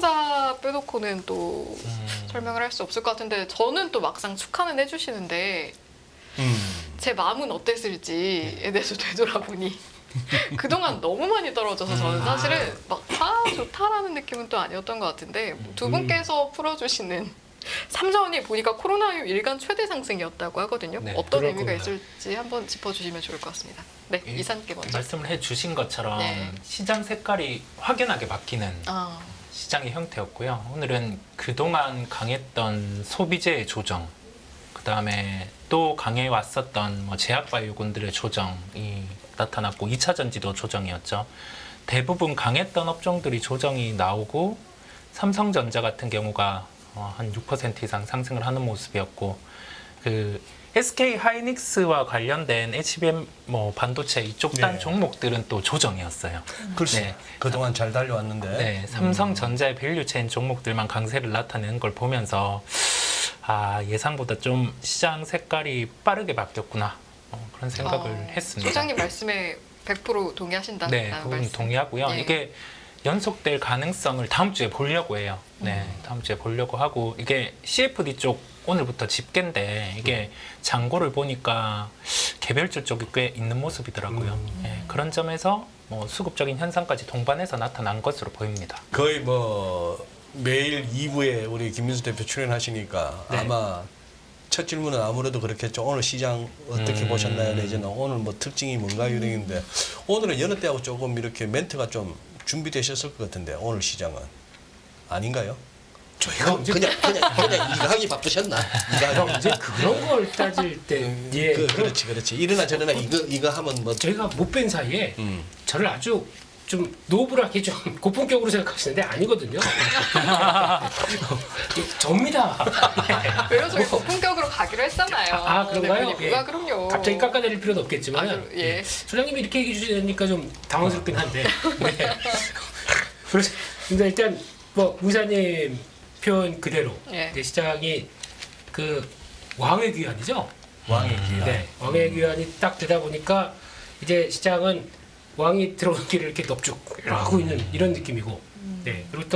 삼성전자 빼놓고는 또 설명을 할 수 없을 것 같은데 저는 또 막상 축하는 해주시는데 제 마음은 어땠을지에 대해서 되돌아보니 그동안 너무 많이 떨어져서 저는 사실은 막 좋다라는 느낌은 또 아니었던 것 같은데 두 분께서 풀어주시는 삼성이 보니까 코로나19 일간 최대 상승이었다고 하거든요. 네, 어떤 그럴 의미가 겁니다. 있을지 한번 짚어주시면 좋을 것 같습니다. 네, 이사님께 먼저. 말씀을 해주신 것처럼 네. 시장 색깔이 확연하게 바뀌는 아, 시장의 형태였고요. 오늘은 그동안 강했던 소비재의 조정, 그 다음에 또 강해 왔었던 뭐 제약바이오군들의 조정이 나타났고 2차 전지도 조정이었죠. 대부분 강했던 업종들이 조정이 나오고 삼성전자 같은 경우가 한 6% 이상 상승을 하는 모습이었고 그 SK 하이닉스와 관련된 HBM 뭐 반도체 이쪽 단 네. 종목들은 또 조정이었어요. 글쎄 네. 그동안 잘 달려왔는데. 네, 삼성전자의 밸류체인 종목들만 강세를 나타내는 걸 보면서 예상보다 좀 시장 색깔이 빠르게 바뀌었구나 그런 생각을 했습니다. 소장님 말씀에 100% 동의하신다는 네, 그건 말씀. 동의하고요. 네. 이게 연속될 가능성을 다음 주에 보려고 해요. 네, 다음 주에 보려고 하고 이게 CFD 쪽 오늘부터 집계인데 이게 잔고를 보니까 개별주 쪽이 꽤 있는 모습이더라고요. 네, 그런 점에서 뭐 수급적인 현상까지 동반해서 나타난 것으로 보입니다. 거의 뭐 매일 2부에 우리 김민수 대표 출연하시니까 네. 아마 첫 질문은 아무래도 그렇겠죠. 오늘 시장 어떻게 보셨나요? 내지는 오늘 뭐 특징이 뭔가 이런인데 오늘은 여느 때하고 조금 이렇게 멘트가 좀 준비되셨을 것 같은데 오늘 시장은 아닌가요? 저희가 언제 그냥 이강이 바쁘셨나? 이거 이제 그런 걸 따질 때 예. 그렇지. 이러나 저러나 이거 하면 뭐 저희가 못 뵌 사이에 저를 아주 좀 노블하게 좀 고품격으로 생각하시는데 아니거든요. 접니다. 왜요? 저희 고품격으로 가기로 했잖아요. 그런가요? 대표님. 예. 그럼요. 갑자기 깎아내릴 필요는 없겠지만 예. 소장님이 이렇게 얘기해 주시니까 좀 당황스럽긴 한데 네. 그래서 근데 일단 뭐 의사님 표현 그대로 예. 이제 시장이 그 왕의 귀환이죠. 왕의 기회. 네, 왕의 귀환이 딱 되다 보니까 이제 시장은 왕이 들어오는 길을 이렇게 넙죽 하고 있는 이런 느낌이고, 네 그리고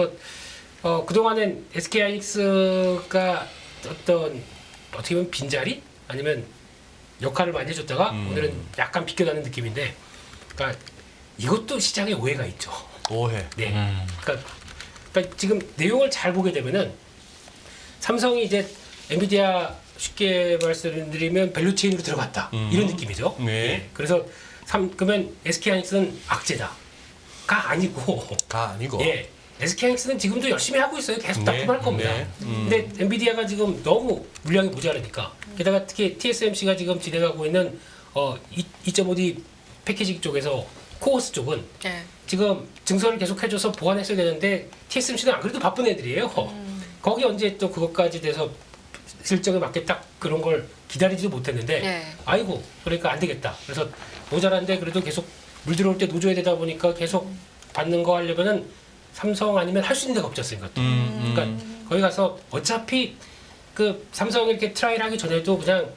또 그동안은 SK 하이닉스가 어떻게 보면 빈자리 아니면 역할을 많이 해줬다가 오늘은 약간 비껴나는 느낌인데, 그러니까 이것도 시장에 오해가 있죠. 오해. 네, 그러니까 지금 내용을 잘 보게 되면은 삼성이 이제 엔비디아 쉽게 말씀드리면 밸류체인으로 들어갔다 이런 느낌이죠. 네. 그래서 그러면 SK 하이닉스는 악재다가 아니고 가 아니고. 예. SK 하이닉스는 지금도 열심히 하고 있어요. 계속 네, 납품할 겁니다. 네. 근데 엔비디아가 지금 너무 물량이 모자라니까. 게다가 특히 TSMC가 지금 진행하고 있는 2.5D 패키징 쪽에서 코어스 쪽은 예. 지금 증설을 계속 해줘서 보완했어야 되는데 TSMC는 안 그래도 바쁜 애들이에요. 거기 언제 또 그것까지 돼서 실적에 맞게 딱 그런 걸 기다리지도 못했는데 예. 아이고 그러니까 안 되겠다. 그래서 모자란데 그래도 계속 물 들어올 때 노줘야 되다 보니까 계속 받는 거 하려면은 삼성 아니면 할 수 있는 데가 없지 않습니까? 또. 그러니까 거기 가서 어차피 그 삼성 이렇게 트라이를 하기 전에도 그냥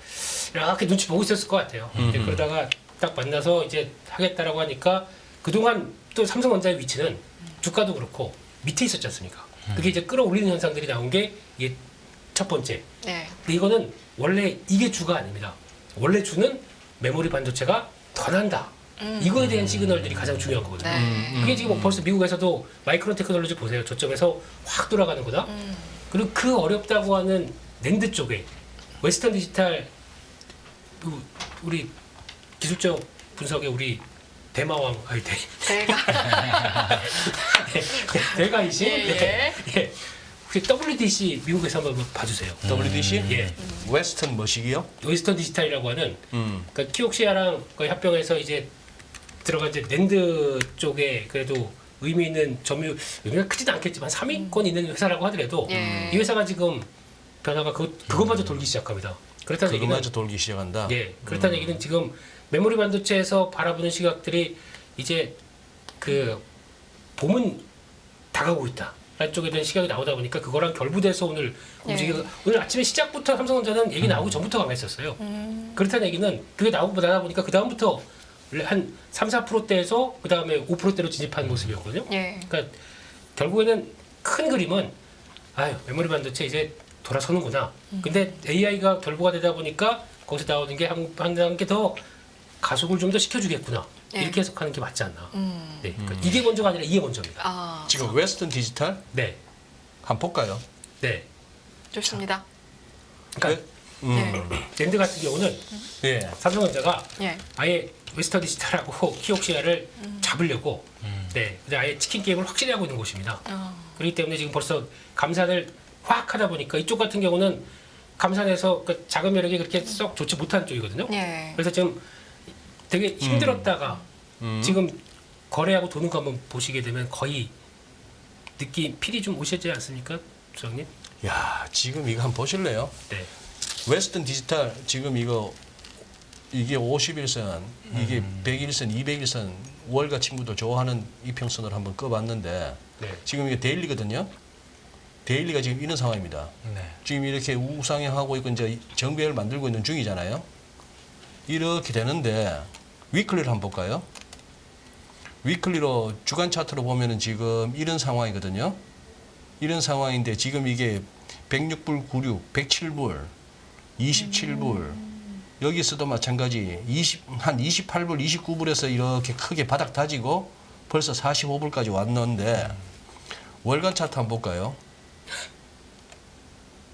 이렇게 눈치 보고 있었을 것 같아요. 근데 그러다가 딱 만나서 이제 하겠다라고 하니까 그동안 또 삼성전자의 위치는 주가도 그렇고 밑에 있었지 않습니까? 그게 이제 끌어올리는 현상들이 나온 게 이게 첫 번째. 네. 근데 이거는 원래 이게 주가 아닙니다. 원래 주는 메모리 반도체가 더 난다. 이거에 대한 시그널들이 가장 중요한 거거든요. 네. 그게 지금 벌써 미국에서도 마이크론 테크놀로지 보세요. 저점에서 확 돌아가는 거다. 그리고 그 어렵다고 하는 낸드 쪽에 웨스턴 디지털 우리 기술적 분석에 우리 대마왕 제가 대가이신 예. 예. 혹시 WDC 미국에서 한번 봐주세요. WDC? 예. 웨스턴 머시기요? 웨스턴 디지털이라고 하는 그러니까 키옥시아랑 거의 합병해서 이제 들어간 이제 낸드 쪽에 그래도 의미 있는 의미가 크지는 않겠지만 3위권 있는 회사라고 하더라도 예. 이 회사가 지금 변화가 그것마저 돌기 시작합니다. 그렇다는 얘기는 그거마저 돌기 시작한다. 예, 그렇다는 얘기는 지금 메모리 반도체에서 바라보는 시각들이 이제 그 봄은 다가오고 있다. 라는 쪽에 대한 시각이 나오다 보니까 그거랑 결부돼서 오늘 움직이고 오늘 아침에 시작부터 삼성전자는 얘기 나오기 전부터 강했었어요. 그렇다는 얘기는 그게 나다 보니까 그 다음부터 한 3, 4%대에서 그 다음에 5%대로 진입한 모습이었거든요. 예. 그러니까 결국에는 큰 그림은 아유 메모리 반도체 이제 돌아서는구나. 근데 AI가 결부가 되다 보니까 거기서 나오는 게 한 단계 더 가속을 좀 더 시켜주겠구나. 네. 이렇게 해석하는 게 맞지 않나. 네, 그러니까 이게 먼저가 아니라 이게 먼저입니다. 아, 지금 웨스턴 디지털 네, 한번 볼까요? 네. 좋습니다. 그러니까 네. 랜드 같은 경우는 예. 삼성전자가 예. 아예 웨스턴 디지털하고 키옥시아를 잡으려고 네, 근데 아예 치킨 게임을 확실히 하고 있는 곳입니다. 그렇기 때문에 지금 벌써 감산을 확 하다 보니까 이쪽 같은 경우는 감산해서 그 자금 여력이 그렇게 썩 좋지 못한 쪽이거든요. 예. 그래서 지금 되게 힘들었다가 지금 거래하고 도는 거 한번 보시게 되면 거의 느낌 필이 좀 오시지 않습니까, 부장님? 야, 지금 이거 한번 보실래요? 네. 웨스턴 디지털 지금 이게 51선, 이게 101선, 201선 월가 친구도 좋아하는 이평선을 한번 꺼봤는데 네. 지금 이게 데일리거든요. 데일리가 지금 이런 상황입니다. 네. 지금 이렇게 우상향하고 있고 이제 정배를 만들고 있는 중이잖아요. 이렇게 되는데 위클리를 한번 볼까요? 위클리로 주간 차트로 보면은 지금 이런 상황이거든요. 이런 상황인데 지금 이게 106불 96, 107불, 27불 여기서도 마찬가지 한 28불, 29불에서 이렇게 크게 바닥 다지고 벌써 45불까지 왔는데 월간 차트 한번 볼까요?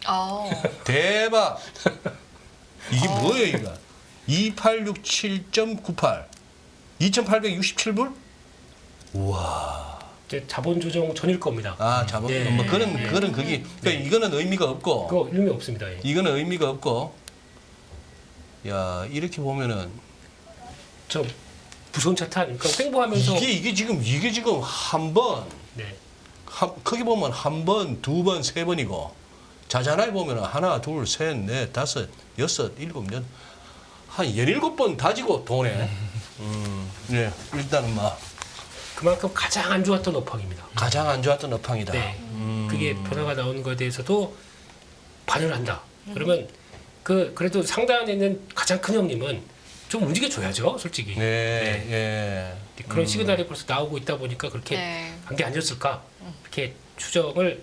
아, 대박! 이게 뭐예요, 이거? 2867.98. 2867불? 우와. 이제 자본 조정 전일 겁니다. 아, 자본, 네. 뭐 그런 그게. 그러니까 이거는 의미가 없고, 그거 의미 없습니다. 예. 이거는 의미가 없고, 야, 이렇게 보면은, 저 무서운 차트 아닙니까? 횡보하면서 이게 지금 한 번, 네. 크게 보면 한 번, 두 번, 세 번이고, 자잘하게 보면 하나, 둘, 셋, 넷, 다섯, 여섯, 일곱, 여덟, 한 17번 다지고 도네. 네, 일단은 막 그만큼 가장 안 좋았던 업황입니다. 가장 안 좋았던 업황이다. 네. 그게 변화가 나오는 것에 대해서도 반을 한다. 그러면 그래도 상단에 있는 가장 큰 형님은 좀 움직여줘야죠, 솔직히. 네, 예. 그런 시그널이 벌써 나오고 있다 보니까 그렇게 네. 한 게 아니었을까 이렇게 추정을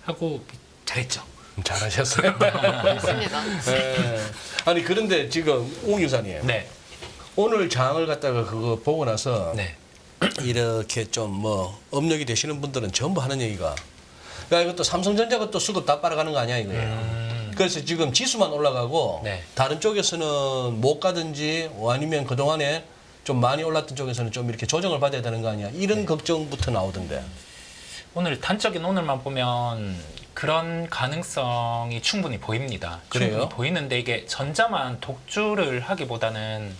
하고 잘했죠. 잘하셨어요. 맞습니다. 네. 아니 그런데 지금 옹 유사님 네. 오늘 장을 갖다가 그거 보고 나서 네. 이렇게 좀 뭐 업력이 되시는 분들은 전부 하는 얘기가 야 이것도 삼성전자가 또 수급 다 빨아가는 거 아니야 이거예요. 그래서 지금 지수만 올라가고 네. 다른 쪽에서는 못 가든지 아니면 그동안에 좀 많이 올랐던 쪽에서는 좀 이렇게 조정을 받아야 되는 거 아니야 이런 걱정부터 나오던데. 오늘 단적인 오늘만 보면 그런 가능성이 충분히 보입니다. 그래요? 충분히 보이는데 이게 전자만 독주를 하기보다는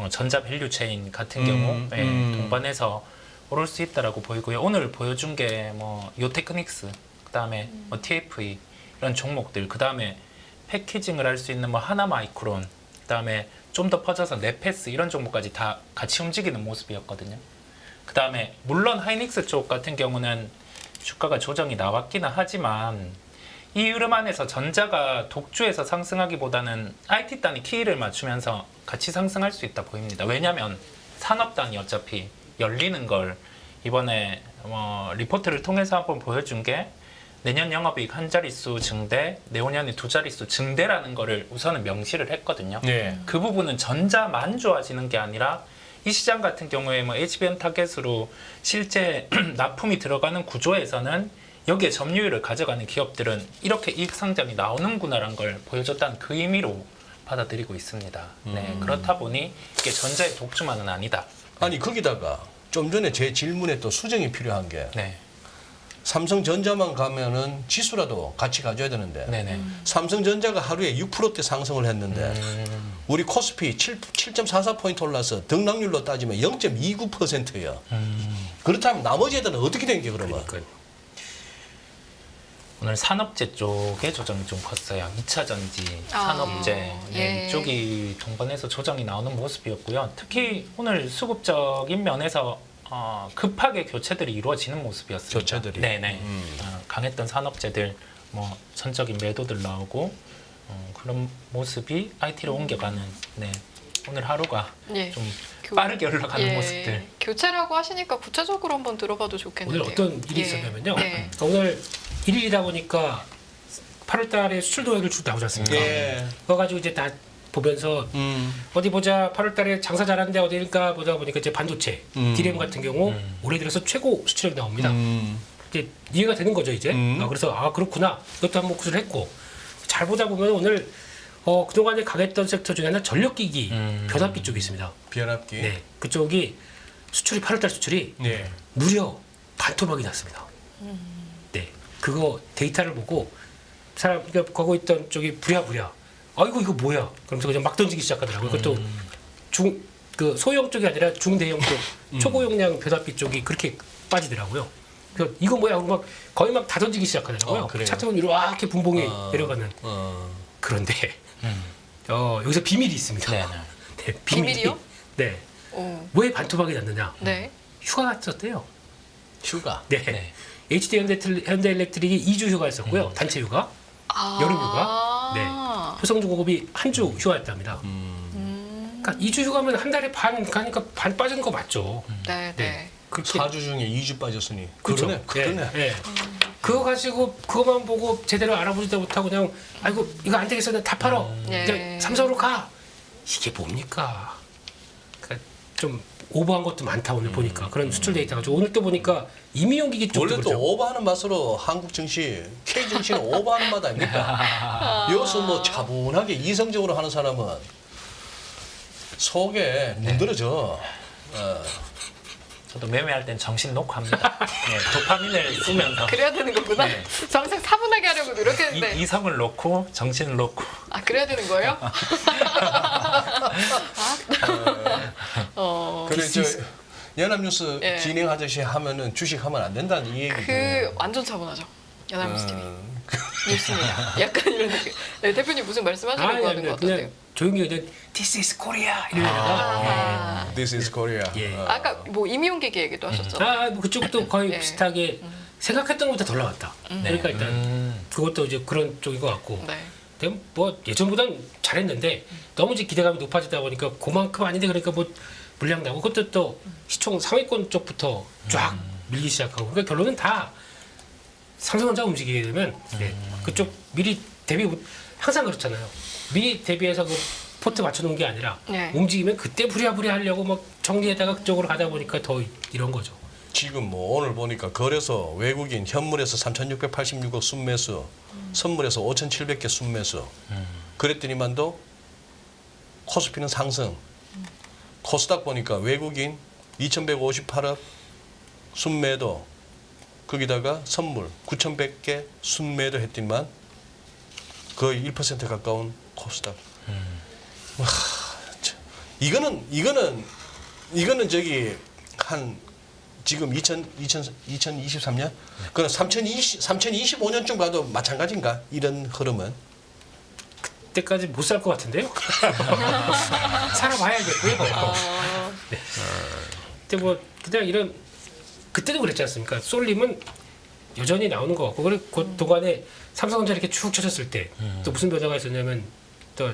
전자 밸류 체인 같은 경우 동반해서 오를 수 있다라고 보이고요. 오늘 보여준 게 뭐 요테크닉스, 그다음에 뭐 TFE 이런 종목들, 그다음에 패키징을 할 수 있는 뭐 하나마이크론, 그다음에 좀 더 퍼져서 네페스 이런 종목까지 다 같이 움직이는 모습이었거든요. 그다음에 물론 하이닉스 쪽 같은 경우는 주가가 조정이 나왔기는 하지만 이 흐름 안에서 전자가 독주해서 상승하기보다는 IT단이 키를 맞추면서 같이 상승할 수 있다 보입니다. 왜냐하면 산업단이 어차피 열리는 걸 이번에 리포트를 통해서 한번 보여준 게 내년 영업이익 한 자릿수 증대, 내후년에 두 자릿수 증대라는 거를 우선은 명시를 했거든요. 네. 그 부분은 전자만 좋아지는 게 아니라 이 시장 같은 경우에 뭐 HBM 타겟으로 실제 납품이 들어가는 구조에서는 여기에 점유율을 가져가는 기업들은 이렇게 이익 상장이 나오는구나라는 걸 보여줬다는 그 의미로 받아들이고 있습니다. 네, 그렇다 보니 이게 전자의 독주만은 아니다. 아니 거기다가 좀 전에 제 질문에 또 수정이 필요한 게 네, 삼성전자만 가면은 지수라도 같이 가져야 되는데 네네. 삼성전자가 하루에 6%대 상승을 했는데 우리 코스피 7.44포인트 올라서 등락률로 따지면 0.29%예요. 그렇다면 나머지 애들은 어떻게 된 게 그러면? 그러니까 오늘 산업재 쪽에 조정이 좀 컸어요. 2차 전지, 아, 산업재 예. 이쪽이 동반해서 조정이 나오는 모습이었고요. 특히 오늘 수급적인 면에서 급하게 교체들이 이루어지는 모습이었습니다. 교체들이? 네네. 강했던 산업재들, 뭐 선적인 매도들 나오고 그런 모습이 IT로 옮겨가는. 네. 오늘 하루가 예. 좀 교- 빠르게 흘러가는 예. 모습들. 교체라고 하시니까 구체적으로 한번 들어봐도 좋겠는데요. 오늘 어떤 일이 예. 있었냐면요. 네. 오늘 1일이다 보니까 8월달에 수출 도약을 쭉 나오지 않습니까? 예. 그거 가지고 이제 다 보면서 어디 보자 8월달에 장사 잘하는데 어디일까 보다 보니까 이제 반도체, DRAM 같은 경우 올해 들어서 최고 수출액 나옵니다. 이제 이해가 되는 거죠 이제. 그래서 아 그렇구나. 이것도 한번 구술을 했고 잘 보다 보면 오늘 그동안에 강했던 섹터 중에 하나 전력기기 변압기 쪽이 있습니다. 변압기. 네, 그쪽이 수출이 8월달 수출이 네. 무려 반토막이 났습니다. 네, 그거 데이터를 보고 사람 그러니까 거기 있던 쪽이 부랴부랴. 아이고 이거 뭐야? 그러면서 그냥 막 던지기 시작하더라고요. 그것도 그 소형 쪽이 아니라 중대형 쪽, 초고용량 변압기 쪽이 그렇게 빠지더라고요. 그래서 이거 뭐야? 그러고 막 거의 막 다 던지기 시작하더라고요. 그래요? 차트는 이렇게 분봉이 내려가는. 그런데 여기서 비밀이 있습니다. 네, 네, 비밀이. 비밀이요? 네. 오. 왜 반토막이 났느냐? 네. 휴가 갔었대요. 휴가. 네. 네. HD 현대일렉트릭이 2주 휴가했었고요. 단체 휴가, 아. 여름 휴가. 네. 효성중공업이 한 주 휴가했답니다. 그러니까 2주 휴가면 한 달에 반 가니까 반 빠진 거 맞죠? 네, 네. 그렇게 4주 중에 2주 빠졌으니. 그렇죠. 그러네. 그러네. 예, 예. 그거 가지고 그거만 보고 제대로 알아보지도 못하고 그냥 아이고 이거 안 되겠어 다 팔어. 예. 그냥 삼성으로 가. 이게 뭡니까? 그러니까 좀 오버한 것도 많다 오늘 보니까 그런 수출 데이터가 오늘 또 보니까 임의용 기기 쪽도 원래 또 그렇죠. 오버하는 맛으로 한국 증시, K 증시는 오버하는 맛 아닙니까? 여기서 뭐 차분하게 이성적으로 하는 사람은 속에 문드러져. 저도 매매할 땐 정신 놓고 합니다. 네, 도파민을 쓰면서 그래야 되는 거구나. 네. 저 항상 차분하게 하려고 노력했는데. 이성을 놓고 정신을 놓고 아, 그래야 되는 거예요? 그래 저 연합뉴스 예. 진행하듯이 하면은 주식하면 안 된다는 이 얘기죠. 그 완전 차분하죠. 연합뉴스 TV. 뉴스입니다. 약간 이런 느낌. 네, 대표님 무슨 말씀하시려고 아니, 하는 것 같은데요? 그냥 조용히 그냥 This is Korea 이러다가 아, This is Korea. 예. 아까 뭐 임의용 기기 얘기도 하셨죠. 뭐 그쪽도 거의 네. 비슷하게 생각했던 것보다 덜 나왔다. 그러니까 일단 그것도 이제 그런 쪽인 것 같고. 네. 근데 뭐 예전보단 잘했는데 너무 이제 기대감이 높아지다 보니까 그만큼 아닌데 그러니까 뭐 물량 나고 그것도 또 시총 상위권 쪽부터 쫙 밀기 시작하고 그러니까 결론은 다 삼성전자 움직이게 되면 네, 그쪽 미리 대비 항상 그렇잖아요. 미리 대비해서 그 포트 맞춰놓은 게 아니라 네. 움직이면 그때 부랴부랴 하려고 막 정리에다가 그쪽으로 가다 보니까 더 이런 거죠. 지금 뭐 오늘 보니까 거래소 외국인 현물에서 3,686억 순매수, 선물에서 5,700개 순매수. 그랬더니만도 코스피는 상승. 코스닥 보니까 외국인 2,158억 순매도 거기다가 선물 9,100개 순매도 했더니만 거의 1% 가까운 코스닥. 와, 참. 이거는 저기 한 지금 2023년? 그럼 3025년쯤 가도 마찬가지인가? 이런 흐름은? 그때까지 못 살 것 같은데요? 살아봐야겠고요. 네. 근데 뭐 그냥 이런 그때도 그랬지 않습니까? 쏠림은 여전히 나오는 것 같고 그리고 그 동안에 삼성전자 이렇게 쭉 쳐졌을 때 또 무슨 변화가 있었냐면 또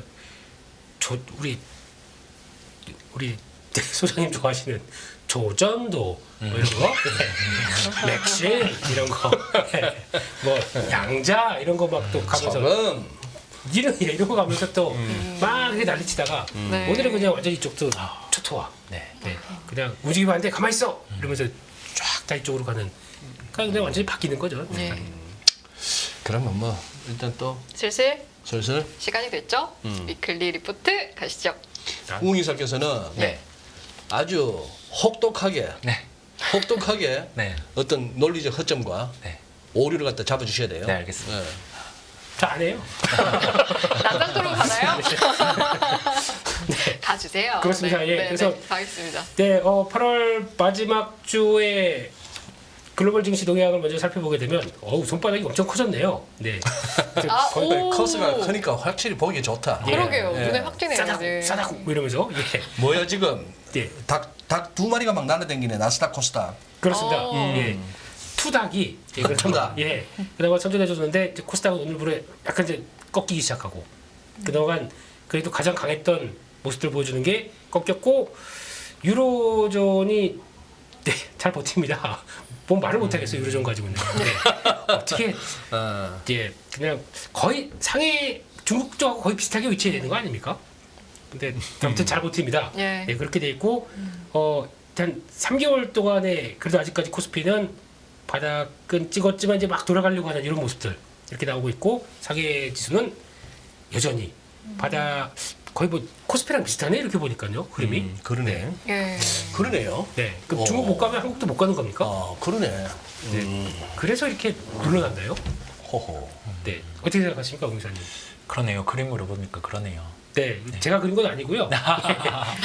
우리 소장님 좋아하시는 조전도 뭐 이런 거, 맥신 이런 거, 뭐 양자 이런 거 막 또 가면서 저건 이런 거 가면서 또 막 이렇게 난리치다가 네. 오늘은 그냥 완전히 이쪽도 초토화. 네. 네. 그냥 움직이면 안 돼, 가만히 있어. 이러면서 쫙 다 이쪽으로 가는. 그러니까 그냥 완전히 바뀌는 거죠. 네. 그러면 뭐 일단 또 슬슬 슬슬 시간이 됐죠? 위클리 리포트 가시죠. 웅이사께서는 네. 아주 혹독하게 네. 어떤 논리적 허점과 네. 오류를 갖다 잡아주셔야 돼요. 네, 알겠습니다. 네. 저 안 해요. 난장 토론 가나요? 가주세요. 그렇습니다. 네, 예, 네, 그래서- 네, 가겠습니다. 네, 8월 마지막 주에 글로벌 증시 동향을 먼저 살펴보게 되면 손바닥이 엄청 커졌네요. 네. 아, 오. 커스가 크니까 확실히 보기 좋다. 예. 그러게요. 예. 눈에 확 띄네요. 싸다구 네. 싸다구 뭐 이러면서 예. 뭐야 지금 예. 닭 두 마리가 막 날아다니네. 나스닥 코스닥. 그렇습니다. 어. 예. 투닥이 예, 투닥. 예. 그나마 선전해줬는데 이제 코스닥은 오늘부로 약간 이제 꺾이기 시작하고 그동안 그래도 가장 강했던 모습들 보여주는 게 꺾였고 유로존이 네, 잘 버팁니다. 뭐 말을 못하겠어요 유로존 가지고는. 네. 어떻게 그냥 거의 상해 중국 쪽하고 거의 비슷하게 위치해 되는 거 아닙니까? 근데 아무튼 잘 버팁니다. 예. 네, 그렇게 돼 있고 한 3개월 동안에 그래도 아직까지 코스피는 바닥은 찍었지만 이제 막 돌아가려고 하는 이런 모습들 이렇게 나오고 있고 상해 지수는 여전히 바닥 거의 뭐 코스피랑 비슷하네 이렇게 보니까요 흐름이. 그러네. 예. 그러네요. 네, 그럼 중국 못 가면 한국도 못 가는 겁니까? 그러네. 그래서 이렇게 눌러났나요? 호호. 네, 어떻게 생각하십니까, 공사님? 그러네요. 그림으로 보니까 그러네요. 네, 제가 그린 건 아니고요.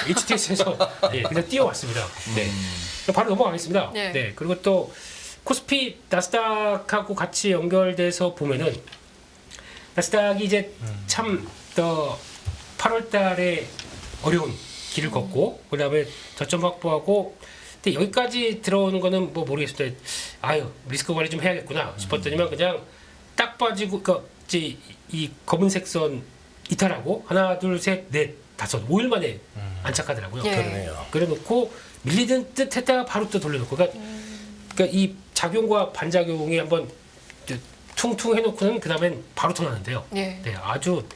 HTS에서 그냥 띄워왔습니다. 네, 그럼 바로 넘어가겠습니다. 네. 네, 그리고 또 코스피 나스닥하고 같이 연결돼서 보면은 나스닥이 이제 참 더 8월달에 어려운 길을 걷고 그다음에 저점 확보하고 근데 여기까지 들어오는 거는 뭐 모르겠습니다. 아유 리스크 관리 좀 해야겠구나 싶었더니만 그냥 딱 빠지고 그러니까 이제 이 검은색 선 이탈하고 하나 둘 셋 넷 다섯 5일 만에 안착하더라고요. 예. 그러네요. 그래놓고 밀리는 듯 했다가 바로 또 돌려놓고 그러니까 이 작용과 반작용이 한번 퉁퉁 해놓고는 그 다음엔 바로 터나는데요. 예. 네, 아주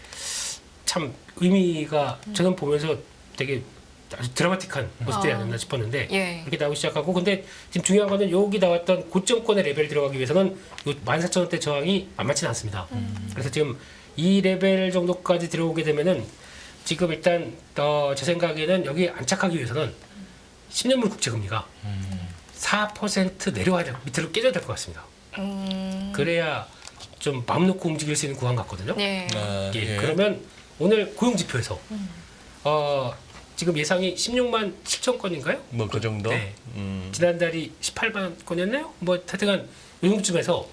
참 의미가 저는 보면서 되게 아주 드라마틱한 모습들이 아니었나 싶었는데 예. 이렇게 나오기 시작하고 근데 지금 중요한 거는 여기 나왔던 고점권의 레벨 들어가기 위해서는 요 14,000원대 저항이 만만치는 않습니다. 그래서 지금 이 레벨 정도까지 들어오게 되면은 지금 일단 제 생각에는 여기 안착하기 위해서는 10년물 국채금리가 4% 내려와야 될 밑으로 깨져야 될 것 같습니다. 그래야 좀 마음 놓고 움직일 수 있는 구간 같거든요. 예. 예, 그러면 오늘 고용지표에서 지금 예상이 16만 7천 건인가요? 뭐 그 정도. 네. 지난달이 18만 건이었나요? 뭐 하여튼간 이 정도쯤에서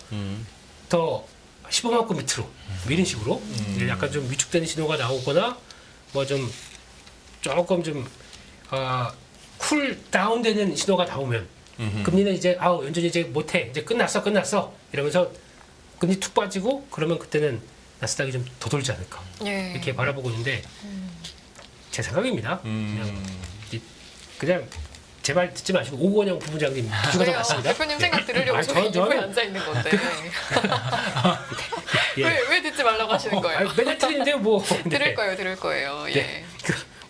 더 15만 건 밑으로 이런 식으로 약간 좀 위축되는 신호가 나오거나 뭐 좀 조금 좀 쿨 다운되는 신호가 나오면 금리는 이제 연준이 이제 못해 이제 끝났어 이러면서 금리 툭 빠지고 그러면 그때는 나스닥이 좀 더 돌지 않을까 예. 이렇게 바라보고 있는데 제 생각입니다. 그냥 제 말 듣지 마시고 오건영 부부장님 기가 더 왜요? 맞습니다. 대표님 생각 들으려고 아니, 저희 저는- 이부에 앉아 있는 건데 예. 왜 듣지 말라고 하시는 거예요? 아니, 맨날 틀리는데요 뭐. 들을 거예요. 예. 네.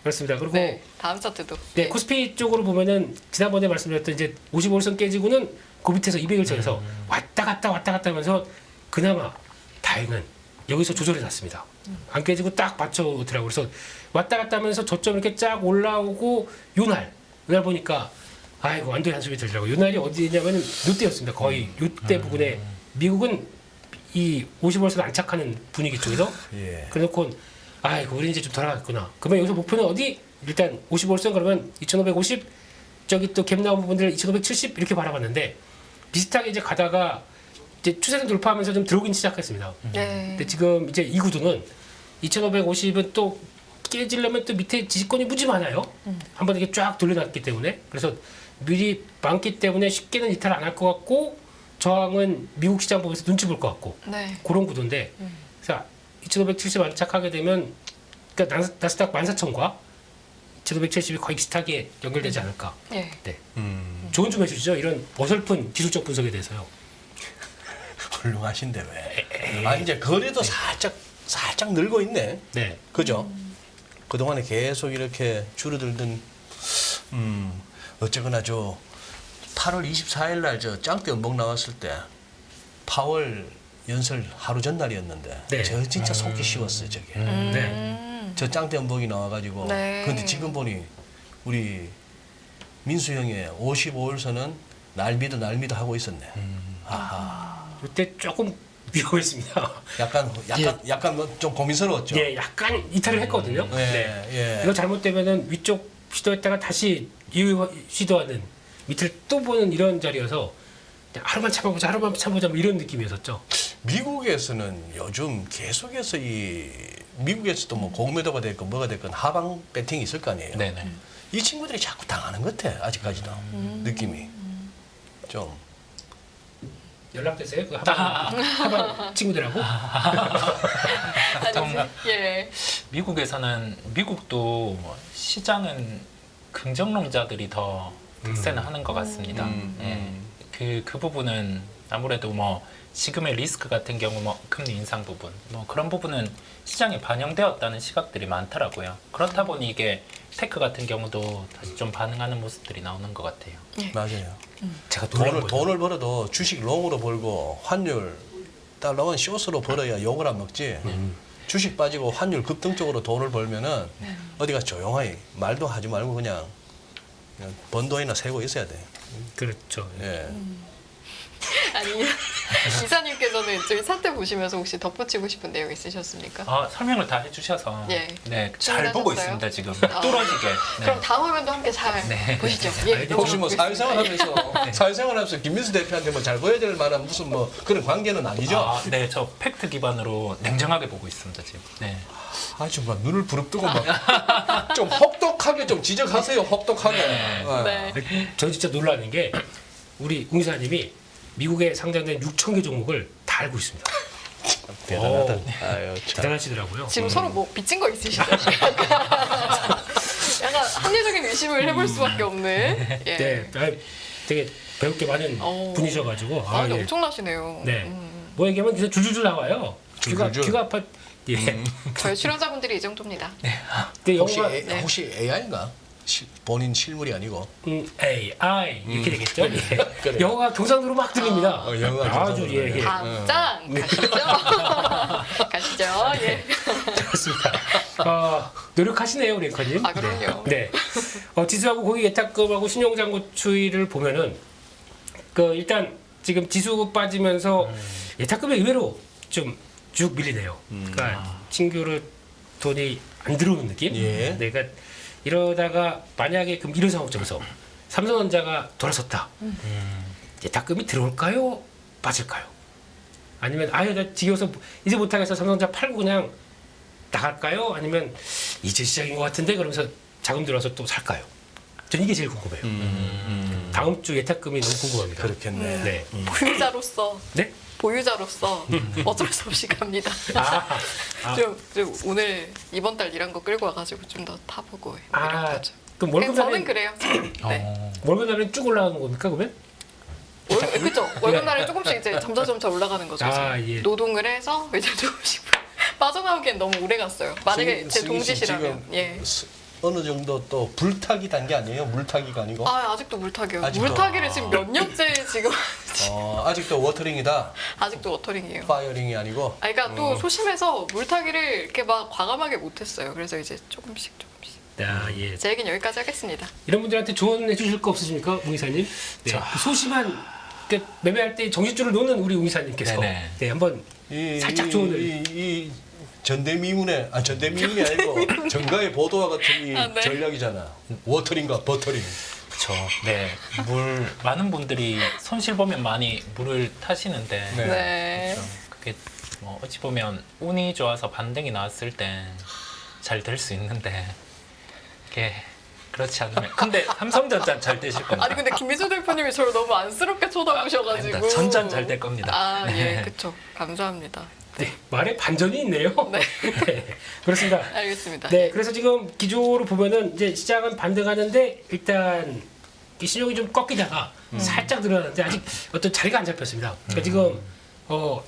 그렇습니다. 그리고 네. 다음 차트도. 네, 코스피 쪽으로 보면은 지난번에 말씀드렸던 이제 55선 깨지고는 그 밑에서 200일 선에서 왔다 갔다 하면서 그나마 다행은 여기서 조절해 놨습니다. 안 깨지고 딱 받쳐오더라고요. 그래서 왔다 갔다 하면서 저점 이렇게 쫙 올라오고 요날 보니까 아이고 완전히 한숨이 들더라고요. 요날이 어디냐면 요때였습니다. 거의 요때 부근에 미국은 이 55선 안착하는 분위기 쪽에서 예. 그래놓고 아이고 우리 이제 좀 돌아갔구나. 그러면 여기서 목표는 어디? 일단 55선 그러면 2,550 저기 또 갭 나온 부분들 2,570 이렇게 바라봤는데 비슷하게 이제 가다가 이제 추세선 돌파하면서 좀 들어오긴 시작했습니다. 네. 근데 지금 이제 이 구도는 2,550은 또 깨지려면 또 밑에 지지권이 무지 많아요. 한번 이렇게 쫙 돌려놨기 때문에 그래서 미리 많기 때문에 쉽게는 이탈 안 할 것 같고 저항은 미국 시장 보면서 눈치 볼 것 같고 네. 그런 구도인데 자 2,570 안착하게 되면 그러니까 나스닥 14,000과 2,570이 거의 비슷하게 연결되지 않을까. 예. 네. 조언 좀 해주시죠. 이런 어설픈 기술적 분석에 대해서요. 훌륭하신데 왜? 이제 거래도 살짝 늘고 있네. 네. 그죠? 그동안에 계속 이렇게 줄어들던 어쨌거나 저 8월 24일 날 저 짱대 연봉 나왔을 때 파월 연설 하루 전날이었는데 네. 저 진짜 속기 쉬웠어요 저게. 네. 저 짱대 연봉이 나와가지고 네. 그런데 지금 보니 우리 민수 형의 55일선은 날미도 하고 있었네. 아하. 이때 조금 위험했습니다. 약간 뭐 좀 고민스러웠죠. 예, 약간 이탈을 했거든요. 네, 예. 이거 잘못되면은 위쪽 시도했다가 다시 시도하는 밑을 또 보는 이런 자리여서 하루만 참아보자 뭐 이런 느낌이었었죠. 미국에서는 요즘 계속해서 미국에서도 뭐 고금매도가 됐건 뭐가 됐건 하방 배팅이 있을 거 아니에요. 네네. 이 친구들이 자꾸 당하는 것 같아 아직까지도 느낌이 좀 연락되세요? 그 하방 친구들하고. 보통 예. 미국에서는 미국도 시장은 긍정론자들이 더 득세는 하는 것 같습니다. 그 부분은 아무래도 뭐 지금의 리스크 같은 경우 뭐 금리 인상 부분 뭐 그런 부분은 시장에 반영되었다는 시각들이 많더라고요. 그렇다 보니 이게 테크 같은 경우도 다시 좀 반응하는 모습들이 나오는 것 같아요. 맞아요. 제가 놀란 거죠. 돈을 벌어도 주식 롱으로 벌고 환율 달러는 숏으로 벌어야 욕을 안 먹지. 주식 빠지고 환율 급등적으로 돈을 벌면은 어디가 조용하게 말도 하지 말고 그냥 번 돈이나 세고 있어야 돼. 그렇죠. 예. 아니 이사님께서는 저희 사태 보시면서 혹시 덧붙이고 싶은 내용 있으셨습니까? 아, 설명을 다 해주셔서 예. 네, 잘 보고 준비하셨어요? 있습니다 지금 아. 뚫어지게. 네. 그럼 다음 화면도 함께 잘 네. 보시죠. 예. 혹시 뭐 보겠습니다. 사회생활하면서 김민수 대표한테 뭐 잘 보여야 될 만한 무슨 뭐 그런 관계는 아니죠? 네, 저 팩트 기반으로 냉정하게 보고 있습니다 지금. 네. 정말 눈을 부릅뜨고 막 좀 혹독하게 좀 지적하세요. 혹독하게. 네. 저 진짜 놀라는 게 우리 웅사님이 미국에 상장된 6,000개 종목을 다 알고 있습니다. 대단하다. 오, 아유, 참. 대단하시더라고요. 지금 서로 뭐 빚진 거 있으시죠? 약간 합리적인 의심을 해볼 수밖에 없는. 예. 네, 되게 배울 게 많은 어. 분이셔가지고 아, 근데 예. 엄청나시네요. 네. 뭐 얘기하면 진짜 줄줄줄 나와요. 줄줄줄. 귀가 아파. 예. 저희 출연자분들이 이 정도입니다. 근데 혹시 영어가 혹시 AI인가? 본인 실물이 아니고. AI 이렇게 되겠죠. 예. 그래. 영어가 경상도로 막 들립니다. 영어가 아주 경상도로 예, 예. 들려요. 당장 가시죠. 가시죠. 예. 좋습니다. 노력하시네요, 우리 앵커님. 아, 그럼요. 네. 지수하고 고객 예탁금하고 신용잔고 추이를 보면은 일단 지금 지수 빠지면서 예탁금이 의외로 좀 쭉 밀리네요. 그러니까 신규로 돈이 안 들어오는 느낌? 예. 네, 그러니까 이러다가 만약에 그럼 이런 상황점에서 삼성전자가 돌아섰다. 예탁금이 들어올까요? 빠질까요? 아니면 아예 나 지겨워서 이제 못하겠어 삼성전자 팔고 그냥 나갈까요? 아니면 이제 시작인 것 같은데 그러면서 자금 들어와서 또 살까요? 전 이게 제일 궁금해요. 다음 주 예탁금이 너무 궁금합니다. 그렇겠네. 네. 보유자로서 네? 어쩔 수 없이 갑니다. 아. 좀 오늘 이번 달 일한 거 끌고 와가지고 좀 더 타보고 이런 거죠. 그럼 그냥 월급 저는 날에 그래요. 네. 월급 날에 쭉 올라가는 겁니까 그러면? 그죠? 월급 날에 조금씩 이제 점차 올라가는 거죠. 아, 지금. 예. 노동을 해서 이제 조금씩 빠져나오기엔 너무 오래 갔어요. 만약에 제 승희 씨 동지시라면. 지금 예. 어느 정도 또 불타기 단계 아니에요? 물타기가 아니고. 아직도 물타기요. 아직도. 물타기를 지금 몇 년째 지금 아직도 워터링이다. 아직도 워터링이에요. 파이어링이 아니고. 그러니까 또 소심해서 물타기를 이렇게 막 과감하게 못했어요. 그래서 이제 조금씩. 예. 제 얘기는 여기까지 하겠습니다. 이런 분들한테 조언해 주실 거 없으십니까, 웅 이사님? 네. 그 소심한 매매할 때 정신줄을 놓는 우리 웅 이사님께서 네네. 네, 한번 살짝 조언을. 이 전대미문의 전대미문이 아니고 정가의 보도와 같은 이 네. 전략이잖아. 워터링과 버터링. 그렇죠. 네, 많은 분들이 손실 보면 많이 물을 타시는데 네. 네. 그게 뭐 어찌 보면 운이 좋아서 반등이 나왔을 때 잘 될 수 있는데 그게 그렇지 않으면 근데 삼성전자 잘 되실 겁니다. 아니 근데 김미수 대표님이 저를 너무 안쓰럽게 쳐다보셔가지고. 아닙니다. 전전 잘 될 겁니다. 예, 네. 그쵸. 감사합니다. 네, 말에 반전이 있네요. 네, 그렇습니다. 알겠습니다. 네, 그래서 지금 기조로 보면은 이제 시장은 반등하는데 일단 이 신용이 좀 꺾이다가 살짝 늘어났는데 아직 어떤 자리가 안 잡혔습니다. 그러니까 지금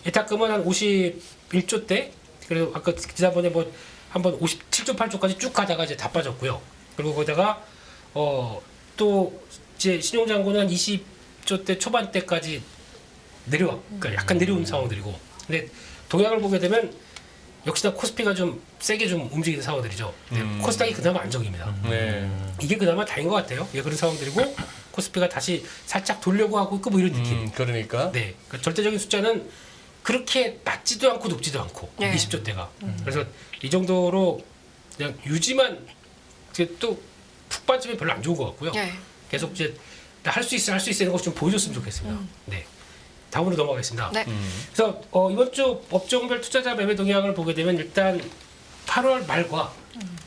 예탁금은 한 51조 대 그리고 아까 지난번에 뭐 한번 57조 8조까지 쭉 가다가 이제 다 빠졌고요. 그리고 거기다가 또 이제 신용잔고는 한 20조 대 초반대까지 내려와, 그러니까 약간 내려온 상황들이고. 근데 동향을 보게 되면 역시나 코스피가 좀 세게 좀 움직이는 상황들이죠. 코스닥이 그나마 안정입니다. 네. 이게 그나마 다인 것 같아요. 예, 그런 상황들이고 코스피가 다시 살짝 돌려고 하고 있고 뭐 이런 느낌. 그러니까. 네, 그러니까 절대적인 숫자는 그렇게 낮지도 않고 높지도 않고 네. 20조대가. 그래서 이 정도로 그냥 유지만 또푹 빠지면 별로 안 좋은 것 같고요. 예. 계속 이제 할 수 있어 이런 것 좀 보여줬으면 좋겠습니다. 네. 다음으로 넘어가겠습니다. 네. 그래서 이번 주 업종별 투자자 매매 동향을 보게 되면 일단 8월 말과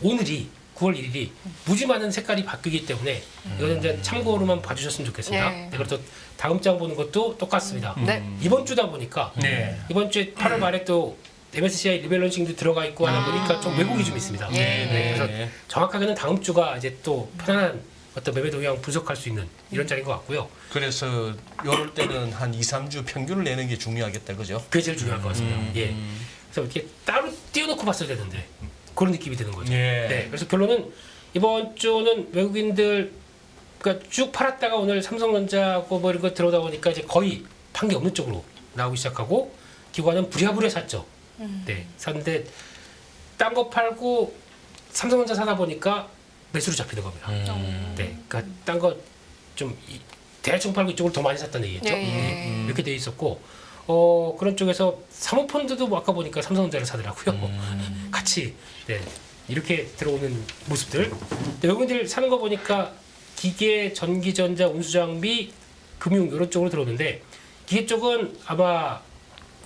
오늘이 9월 1일이 무지 많은 색깔이 바뀌기 때문에 이거는 이제 참고로만 봐주셨으면 좋겠습니다. 네. 네, 그리고 또 다음 장 보는 것도 똑같습니다. 네. 이번 주다 보니까 네. 이번 주에 8월 말에 또 MSCI 리밸런싱도 들어가 있고 하다 보니까 좀 왜곡이 좀 있습니다. 예. 네, 그래서 정확하게는 다음 주가 이제 또 편안한 어떤 매매 동향 분석할 수 있는 이런 장인 것 같고요. 그래서 이럴 때는 한 2, 3주 평균을 내는 게 중요하겠다, 그죠? 그게 제일 중요할 것 같습니다. 예. 그래서 이렇게 따로 띄워놓고 봤어야 되는데 그런 느낌이 드는 거죠. 예. 네. 그래서 결론은 이번 주는 외국인들 그러니까 쭉 팔았다가 오늘 삼성전자하고 뭐 이런 거 들어오다 보니까 이제 거의 판 게 없는 쪽으로 나오기 시작하고 기관은 부랴부랴 샀죠. 네. 샀는데 딴 거 팔고 삼성전자 사다 보니까 매수로 잡히는 겁니다. 네. 그러니까 딴 거 좀 대충 팔고 이쪽을 더 많이 샀다는 얘기겠죠. 예. 네. 이렇게 돼 있었고 그런 쪽에서 사모펀드도 뭐 아까 보니까 삼성전자를 사더라고요. 같이 네. 이렇게 들어오는 모습들. 근데 외국인들 사는 거 보니까 기계, 전기전자, 운수장비, 금융 이런 쪽으로 들어오는데 기계 쪽은 아마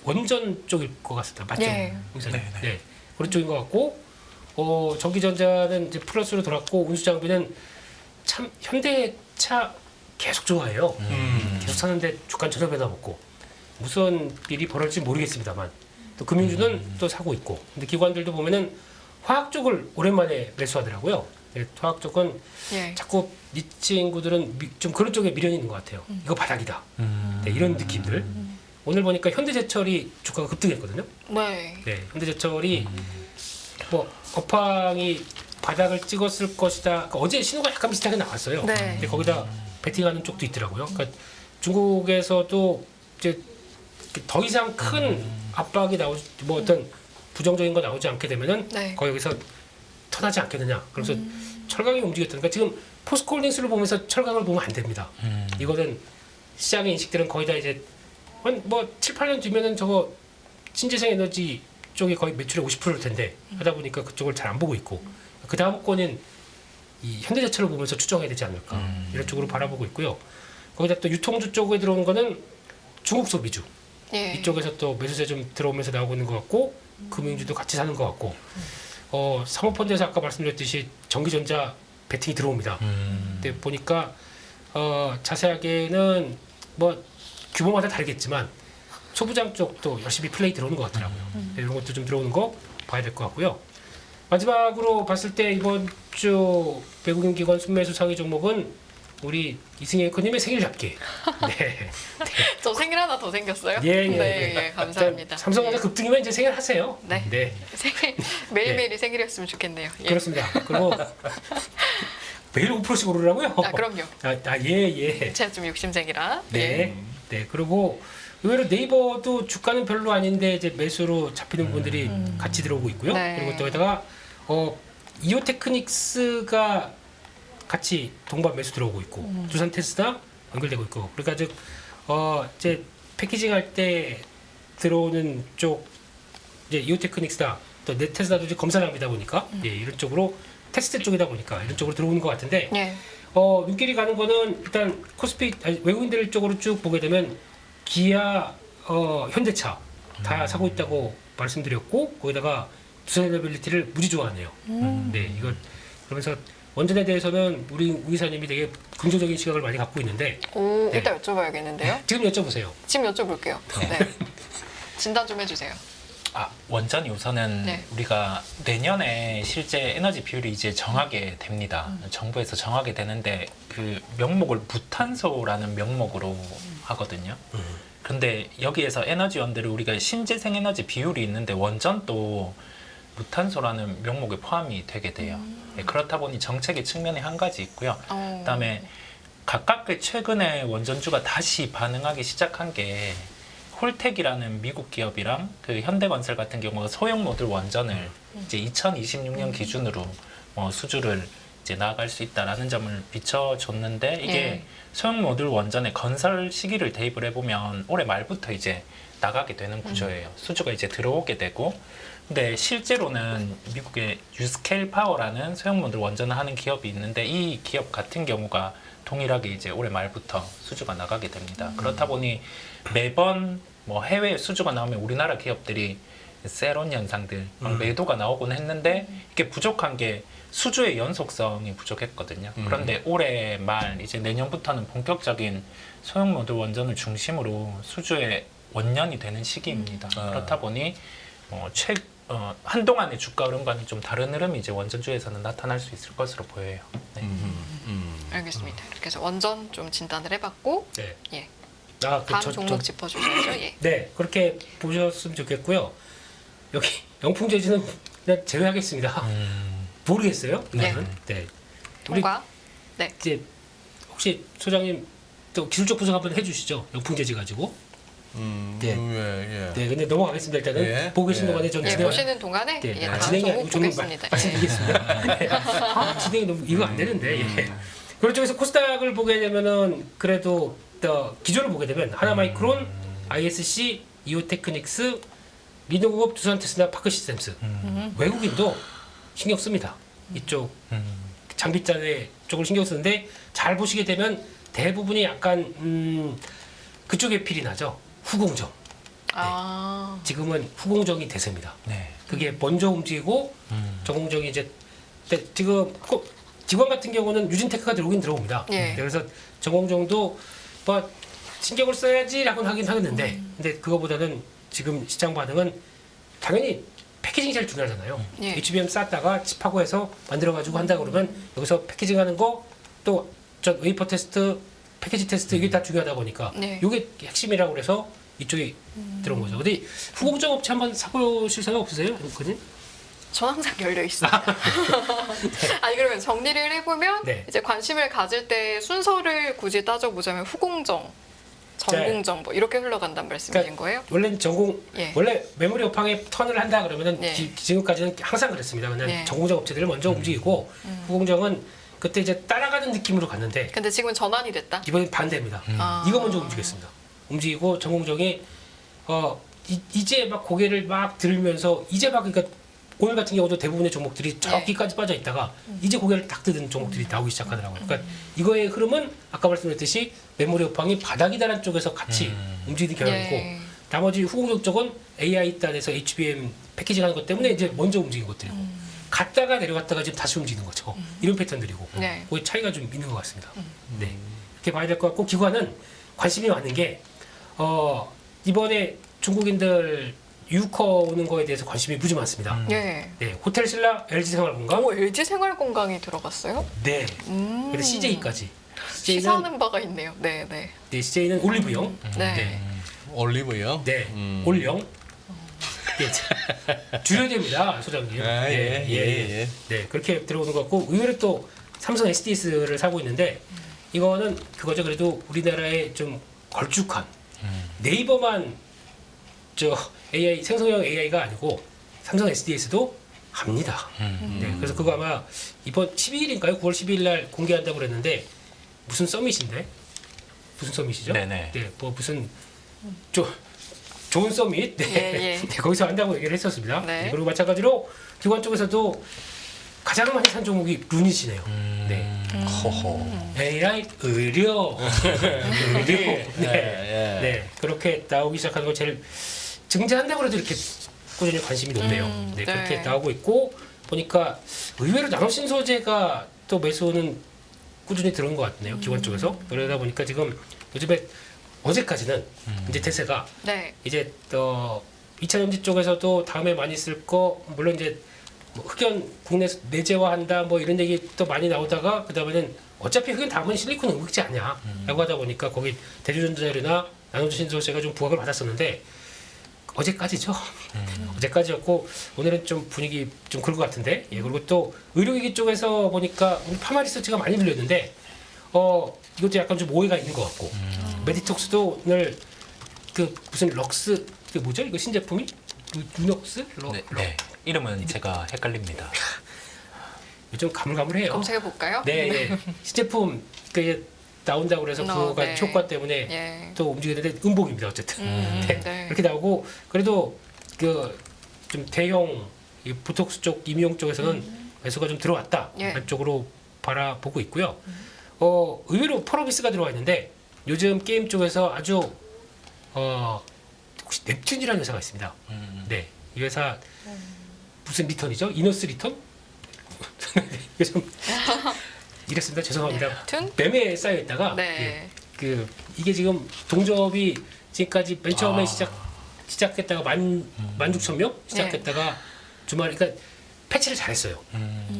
원전 쪽일 것 같습니다. 맞죠? 예. 공사님? 네, 네. 그런 쪽인 것 같고 전기전자는 이제 플러스로 돌았고 운수장비는 참 현대차 계속 좋아해요. 계속 사는데 주가 전혀 변화 없고 무슨 일이 벌어질지 모르겠습니다만 또 금융주는 또 사고 있고 근데 기관들도 보면은 화학 쪽을 오랜만에 매수하더라고요. 네, 화학 쪽은 예. 자꾸 이 친구들은 좀 그런 쪽에 미련이 있는 것 같아요. 이거 바닥이다. 네, 이런 느낌들. 오늘 보니까 현대제철이 주가가 급등했거든요. 네. 네, 현대제철이 뭐 업황이 바닥을 찍었을 것이다. 그러니까 어제 신호가 약간 비슷하게 나왔어요. 네. 근데 거기다 베팅하는 쪽도 있더라고요. 그러니까 중국에서도 이제 더 이상 큰 압박이 나오지 뭐 어떤 부정적인 거 나오지 않게 되면은 네. 거기서 터나지 않겠느냐. 그래서 철강이 움직였다. 그러니까 지금 포스코홀딩스를 보면서 철강을 보면 안 됩니다. 이거는 시장의 인식들은 거의 다 이제 한 뭐 7, 8년 뒤면은 저거 신재생 에너지 쪽이 거의 매출의 50%일 텐데 하다 보니까 그쪽을 잘 안 보고 있고 그 다음 거는 이 현대제철을 보면서 추정해야 되지 않을까 이런 쪽으로 바라보고 있고요. 거기다 또 유통주 쪽에 들어오는 거는 중국 소비주 예. 이쪽에서 또 매수세 좀 들어오면서 나오고 있는 것 같고 금융주도 같이 사는 것 같고 사모펀드에서 아까 말씀드렸듯이 전기전자 베팅이 들어옵니다. 근데 보니까 자세하게는 뭐 규모마다 다르겠지만 소부장 쪽도 열심히 플레이 들어오는 것 같더라고요. 이런 것도 좀 들어오는 거 봐야 될 것 같고요. 마지막으로 봤을 때 이번 주 외국인 기관 순매수 상위 종목은 우리 이승혜 에코님의 생일 잡기. 네. 저 생일 하나 더 생겼어요? 예, 예. 네, 예, 감사합니다. 삼성전자 급등이면 이제 생일 하세요. 네. 네. 생일 매일매일이 생일이었으면 좋겠네요. 예. 그렇습니다. 그리고 매일 5%씩 오르라고요? 아, 그럼요. 예. 제가 좀 욕심쟁이라. 예. 네. 네. 그리고 의외로 네이버도 주가는 별로 아닌데 이제 매수로 잡히는 부분들이 같이 들어오고 있고요. 네. 그리고 또 게다가 이오테크닉스가 같이 동반 매수 들어오고 있고 두산 테스다 연결되고 있고 그러니까 즉 이제 패키징 할 때 들어오는 쪽 이제 이오테크닉스다 또 네테스다도 이제 검사랍니다 보니까 예, 이런 쪽으로 테스트 쪽이다 보니까 이런 쪽으로 들어오는 것 같은데 예. 눈길이 가는 거는 일단 코스피 외국인들 쪽으로 쭉 보게 되면 기아, 현대차 다 사고 있다고 말씀드렸고 거기다가 두산에너빌리티를 무지 좋아하네요. 네, 이거 그러면서 원전에 대해서는 우리 이사님이 되게 긍정적인 시각을 많이 갖고 있는데 오, 네. 이따 여쭤봐야겠는데요. 지금 여쭤보세요. 지금 여쭤볼게요. 네. 진단 좀 해주세요. 원전이 우선은 네. 우리가 내년에 실제 에너지 비율이 이제 정하게 됩니다. 정부에서 정하게 되는데 그 명목을 무탄소라는 명목으로 하거든요. 그런데 여기에서 에너지원들을 우리가 신재생 에너지 비율이 있는데 원전도 무탄소라는 명목에 포함이 되게 돼요. 네, 그렇다 보니 정책의 측면이 한 가지 있고요. 그다음에 가깝게 최근에 원전주가 다시 반응하기 시작한 게 홀텍이라는 미국 기업이랑 그 현대건설 같은 경우가 소형 모듈 원전을 이제 2026년 기준으로 수주를 이제 나아갈 수 있다라는 점을 비춰줬는데 이게 소형 모듈 원전의 건설 시기를 대입을 해보면 올해 말부터 이제 나가게 되는 구조예요. 수주가 이제 들어오게 되고 근데 실제로는 미국의 유스케일 파워라는 소형 모듈 원전을 하는 기업이 있는데 이 기업 같은 경우가 동일하게 이제 올해 말부터 수주가 나가게 됩니다. 그렇다 보니 매번 해외 수주가 나오면 우리나라 기업들이 세론 현상들 매도가 나오곤 했는데 이게 부족한 게 수주의 연속성이 부족했거든요. 그런데 올해 말 이제 내년부터는 본격적인 소형 모듈 원전을 중심으로 수주의 원년이 되는 시기입니다. 그렇다 보니 한동안의 주가 흐름과는 좀 다른 흐름이 이제 원전주에서는 나타날 수 있을 것으로 보여요. 네. 알겠습니다. 이렇게 해서 원전 좀 진단을 해봤고 네. 예. 아, 다음 종목 짚어주셔야죠. 예. 네, 그렇게 보셨으면 좋겠고요. 여기 영풍재즈는 그냥 제외하겠습니다. 모르겠어요. 네. 네. 통과. 네. 이제 혹시 소장님 또 기술적 분석 한번 해주시죠. 영풍재즈 가지고. 네. 예. 네, 근데 넘어가겠습니다. 일단은 예. 보고 계신 예. 동안에 전 예, 진행. 보시는 동안에 네. 예, 다음 진행이 종목 좀 보겠습니다. 예. 말씀드리겠습니다. 네. 진행이 너무 이거 안 되는데. 예. 그런 쪽에서 코스닥을 보게 되면은 그래도 기존을 보게 되면 하나마이크론, ISC, 이오테크닉스, 리노그룹, 두산테스나, 파크시스템스 외국인도 신경 씁니다. 이쪽 장비자재 쪽을 신경 쓰는데 잘 보시게 되면 대부분이 약간 그쪽에 필이 나죠. 후공정. 아. 지금은 후공정이 대세입니다. 네. 그게 먼저 움직이고 전공정이 이제 지금 직원 같은 경우는 유진테크가 들어오긴 들어옵니다. 예. 네, 그래서 전공정도 뭐 신경을 써야지라고 하긴 하겠는데 근데 그거보다는 지금 시장 반응은 당연히 패키징이 제일 중요하잖아요. 예. HBM 쌌다가 칩하고 해서 만들어가지고 한다 그러면 여기서 패키징하는 거 또 저 웨이퍼 테스트, 패키지 테스트 이게 다 중요하다 보니까 네. 이게 핵심이라고 그래서 이쪽에 들어온 거죠. 근데 후공정 업체 한번 사보실 생각 없으세요, 그님? 전 항상 열려 있습니다. 아니 그러면 정리를 해보면 네. 이제 관심을 가질 때 순서를 굳이 따져보자면 후공정, 전공정 뭐 이렇게 흘러간다는 말씀이신 거예요? 원래 전공 예. 원래 메모리 업황에 턴을 한다 그러면은 네. 지금까지는 항상 그랬습니다. 그냥 네. 전공정 업체들을 먼저 움직이고 후공정은 그때 이제 따라가는 느낌으로 갔는데 근데 지금은 전환이 됐다. 이번엔 반대입니다. 아. 이거 먼저 움직였습니다. 움직이고 전공정이 이제 막 고개를 막 들면서 이제 막 그러니까 오늘 같은 경우도 대부분의 종목들이 저기까지 빠져 있다가 이제 고개를 딱 뜯은 종목들이 나오기 시작하더라고요. 그러니까 이거의 흐름은 아까 말씀드렸듯이 메모리 업황이 바닥이다라는 쪽에서 같이 움직이는 경향이고 예. 나머지 후공정 쪽은 AI 단에서 HBM 패키징하는 것 때문에 이제 먼저 움직인 것들이고 갔다가 내려갔다가 지금 다시 움직이는 거죠. 이런 패턴들이고 네. 그 차이가 좀 있는 것 같습니다. 네, 이렇게 봐야 될 것 같고 기관은 관심이 많은 게 이번에 중국인들 유커 오는 거에 대해서 관심이 무지 많습니다. 예. 네, 호텔신라, LG생활건강, 오, LG 생활건강이 들어갔어요? 네, 그리고 CJ까지. 시사하는 바가 있네요. 네, 네. 네, CJ는 올리브영, 네. 네, 올리브요? 네, 올영. 네, 줄여야 됩니다, 소장님. 아, 예. 네, 그렇게 들어오는 것 같고 의외로 또 삼성 SDS를 사고 있는데 이거는 그거죠. 그래도 우리나라에 좀 걸쭉한 네이버만 저 AI 생성형 AI가 아니고 삼성 SDS도 합니다. 네, 그래서 그거 아마 이번 12일인가요? 9월 12일 날 공개한다고 그랬는데 무슨 서밋인데? 무슨 서밋이죠? 네네. 네, 뭐 무슨 좋은 서밋 네. 예, 예. 네, 거기서 한다고 얘기를 했었습니다. 네. 네, 그리고 마찬가지로 기관 쪽에서도 가장 많이 산 종목이 룬이시네요. 네. 호호. AI 의료 의료 네. 예. 네, 그렇게 나오기 시작하는 걸 제일 증자한다고 해도 이렇게 꾸준히 관심이 높네요. 네, 네. 그렇게 나오고 있고 보니까 의외로 나노신소재가 또 매수는 꾸준히 들어온 것 같네요. 기관 쪽에서. 그러다 보니까 지금 요즘에 어제까지는 이제 대세가 네. 이제 2차 전지 쪽에서도 다음에 많이 쓸 거 물론 이제 뭐 흑연 국내에서 내재화한다 뭐 이런 얘기 또 많이 나오다가 그다음에는 어차피 흑연 다음은 실리콘 응급지 아니야라고 하다 보니까 거기 대주전자재나 나노신소재가 좀 부각을 받았었는데 어제까지죠. 어제까지였고 오늘은 좀 분위기 좀 그럴 것 같은데 예 그리고 또 의료기기 쪽에서 보니까 우리 파마리서치가 많이 들렸는데 이것도 약간 좀 오해가 있는 것 같고 메디톡스도 오늘 그 무슨 럭스 그 뭐죠 이거 신제품이 루넉스 네. 이름은 제가 헷갈립니다. 좀 가물가물해요. 검색해 볼까요? 네, 예. 신제품 그 나온다고 그래서 그거가 네. 효과 때문에 예. 또 움직이는데 음복입니다 어쨌든 네. 네. 그렇게 나오고 그래도 그 좀 대형 이 보톡스 쪽 임용 쪽에서는 매수가 좀 들어왔다 예. 쪽으로 바라보고 있고요. 의외로 펄어비스가 들어와 있는데 요즘 게임 쪽에서 아주 혹시 넵튠이라는 회사가 있습니다. 네, 이 회사 무슨 리턴이죠? 이너스 리턴? 이게 좀 이랬습니다. 죄송합니다. 튼? 매매에 쌓여 있다가 네. 이게 지금 동접이 지금까지 맨 처음에 시작했다가 16,000명 시작했다가 주말 그러니까 패치를 잘했어요.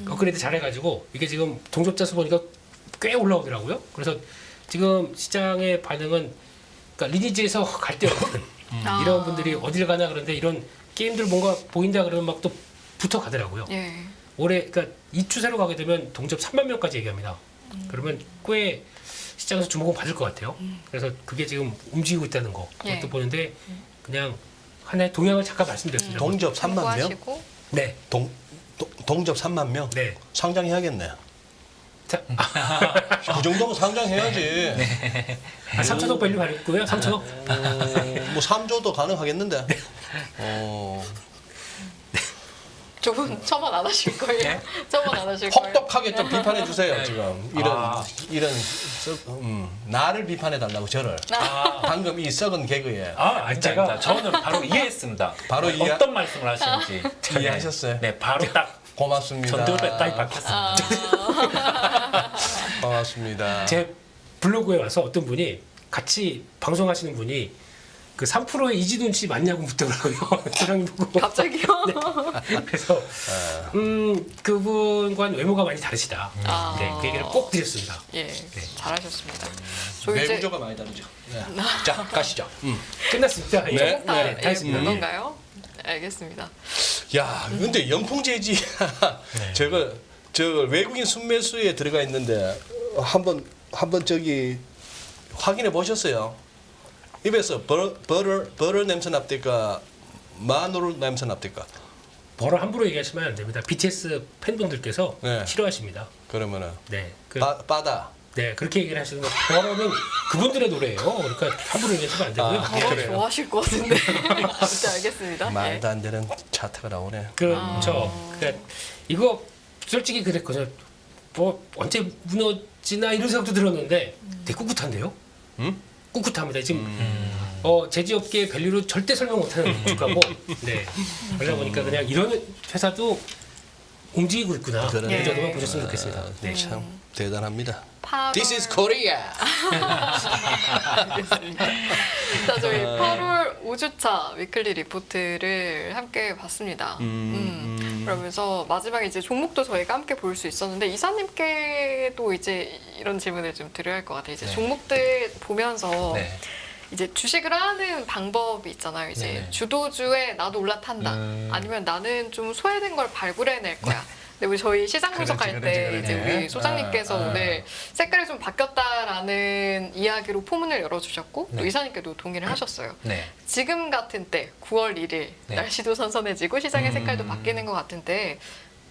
업그레이드 잘해가지고 이게 지금 동접자 수 보니까 꽤 올라오더라고요. 그래서 지금 시장의 반응은 그러니까 리니지에서 갈 데 없는 이런 분들이 어딜 가나 그런데 이런 게임들 뭔가 보인다 그러면 막 또 붙어 가더라고요. 예. 올해 그러니까 이 추세로 가게 되면 동접 3만 명까지 얘기합니다. 그러면 꽤 시장에서 주목은 받을 것 같아요. 그래서 그게 지금 움직이고 있다는 거 예. 그것도 보는데 그냥 하나의 동향을 잠깐 말씀드렸습니다. 동접 3만 명? 참고하시고. 네, 동접 3만 명? 네. 상장해야겠네. 자, 그 정도면 상장해야지. 네. 3천억 밸류 받았고요. 3천억. 뭐 3조도 가능하겠는데. 조금 첨언 안 하실 거예요? 네? 첨언 안 하실 거예요? 혹독하게 좀 비판해 주세요 지금 아. 이런 나를 비판해 달라고 저를 방금 이 썩은 개그에 제가 저는 바로 이해했습니다. 바로 이해- 어떤 말씀을 하시는지 이해하셨어요? 네, 바로 딱 고맙습니다. 전두엽에 딱 박혔습니다. 고맙습니다. 제 블로그에 와서 어떤 분이 같이 방송하시는 분이 그 3%의 이지돈 씨 맞냐고 묻더라고요. 사장님 보고. 갑자기요? 그래서 그분과는 외모가 많이 다르시다. 아. 네, 그 얘기를 꼭 드렸습니다. 예, 잘하셨습니다. 저희 이제 외구조가 많이 다르죠. 네. 자 가시죠. 끝났습니다. 네. 예. 다 다 했습니다. 그건가요? 알겠습니다. 야 근데 영풍재지 저 외국인 순매수에 들어가 있는데 한번 저기 확인해 보셨어요? 입에서 버터 냄새 납니까? 마늘 냄새 납니까? 버러 함부로 얘기하시면 안 됩니다. BTS 팬분들께서 네. 싫어하십니다. 그러면은 네, 바다. 네 그렇게 얘기를 하시는 거. 버러는 그분들의 노래예요. 그러니까 함부로 얘기하시면 안 되고요. 아, 그래요? 좋아하실 것 같은데. 아무튼 알겠습니다. 말도 안 되는 차트가 나오네. 그렇죠. 그러니까 이거 솔직히 그랬거든요. 뭐 언제 무너지나 이런 생각도 들었는데 되게 꿋꿋한데요. 꿋꿋합니다. 지금 제지업계 밸류로 절대 설명 못하는 주가고, 네. 그러다 보니까 그냥 이런 회사도 움직이고 있구나. 그러네. 이 정도만 보셨으면 좋겠습니다. 네. 참 대단합니다. 8월... This is Korea. 알겠습니다. 자, 저희 8월 5주차 위클리 리포트를 함께 봤습니다. 그러면서 마지막에 이제 종목도 저희가 함께 볼 수 있었는데 이사님께도 이제 이런 질문을 좀 드려야 할 것 같아요. 이제 네. 종목들 보면서 네. 이제 주식을 하는 방법이 있잖아요. 이제 네. 주도주에 나도 올라탄다. 아니면 나는 좀 소외된 걸 발굴해낼 거야. 근데 우리 저희 시장 분석할 때 이제 그러지. 우리 소장님께서 오늘 색깔이 좀 바뀌었다라는 이야기로 포문을 열어주셨고 또 네. 이사님께도 동의를 하셨어요. 네. 지금 같은 때 9월 1일 네. 날씨도 선선해지고 시장의 색깔도 바뀌는 것 같은데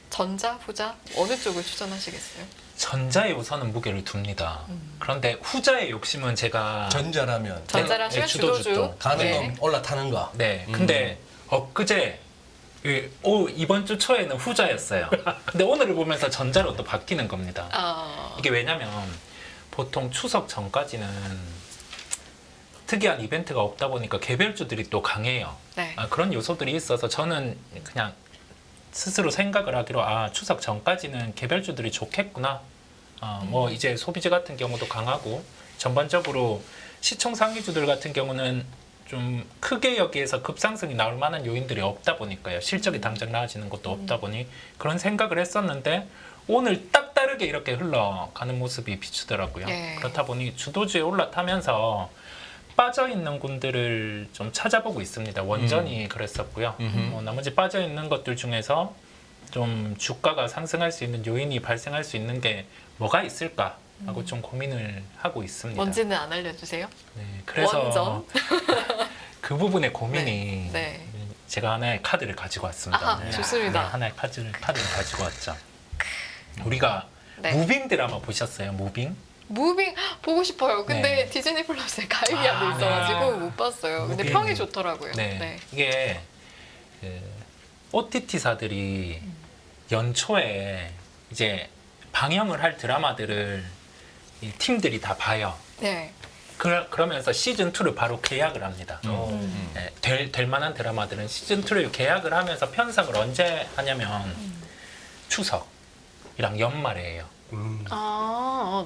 전자, 후자 어느 쪽을 추천하시겠어요? 전자에 우선은 무게를 둡니다. 그런데 후자의 욕심은 제가 전자라면 전자를 하시면 주도주 주도주. 쪽. 가는 네. 건 올라타는 거. 네. 근데 엊그제 이번 주 초에는 후자였어요. 근데 오늘을 보면서 전자로 또 바뀌는 겁니다. 이게 왜냐면 보통 추석 전까지는 특이한 이벤트가 없다 보니까 개별주들이 또 강해요. 네. 그런 요소들이 있어서 저는 그냥 스스로 생각을 하기로 추석 전까지는 개별주들이 좋겠구나. 뭐 이제 소비재 같은 경우도 강하고 전반적으로 시총 상위주들 같은 경우는 좀 크게 여기에서 급상승이 나올 만한 요인들이 없다 보니까요. 실적이 당장 나아지는 것도 없다 보니 그런 생각을 했었는데 오늘 딱 다르게 이렇게 흘러가는 모습이 비추더라고요. 네. 그렇다 보니 주도주에 올라타면서 빠져있는 군들을 좀 찾아보고 있습니다. 원전이 그랬었고요. 뭐 나머지 빠져있는 것들 중에서 좀 주가가 상승할 수 있는 요인이 발생할 수 있는 게 뭐가 있을까 하고 좀 고민을 하고 있습니다. 뭔지는 안 알려주세요. 네, 그래서 원전? 그 부분의 고민이 네. 제가 하나의 카드를 가지고 왔습니다. 아하, 좋습니다. 네, 하나의 카드를 가지고 왔죠. 우리가 네. 무빙 드라마 보셨어요? 무빙? 무빙 보고 싶어요. 근데 네. 디즈니 플러스에 가입이 안 돼 있어가지고 못 봤어요. 근데 무빙. 평이 좋더라고요. 네. 네. 이게 OTT사들이 연초에 이제 방영을 할 드라마들을 이 팀들이 다 봐요. 네. 그러면서 시즌2를 바로 계약을 합니다. 될 만한 드라마들은 시즌2를 계약을 하면서 편성을 언제 하냐면 추석. 연말이에요.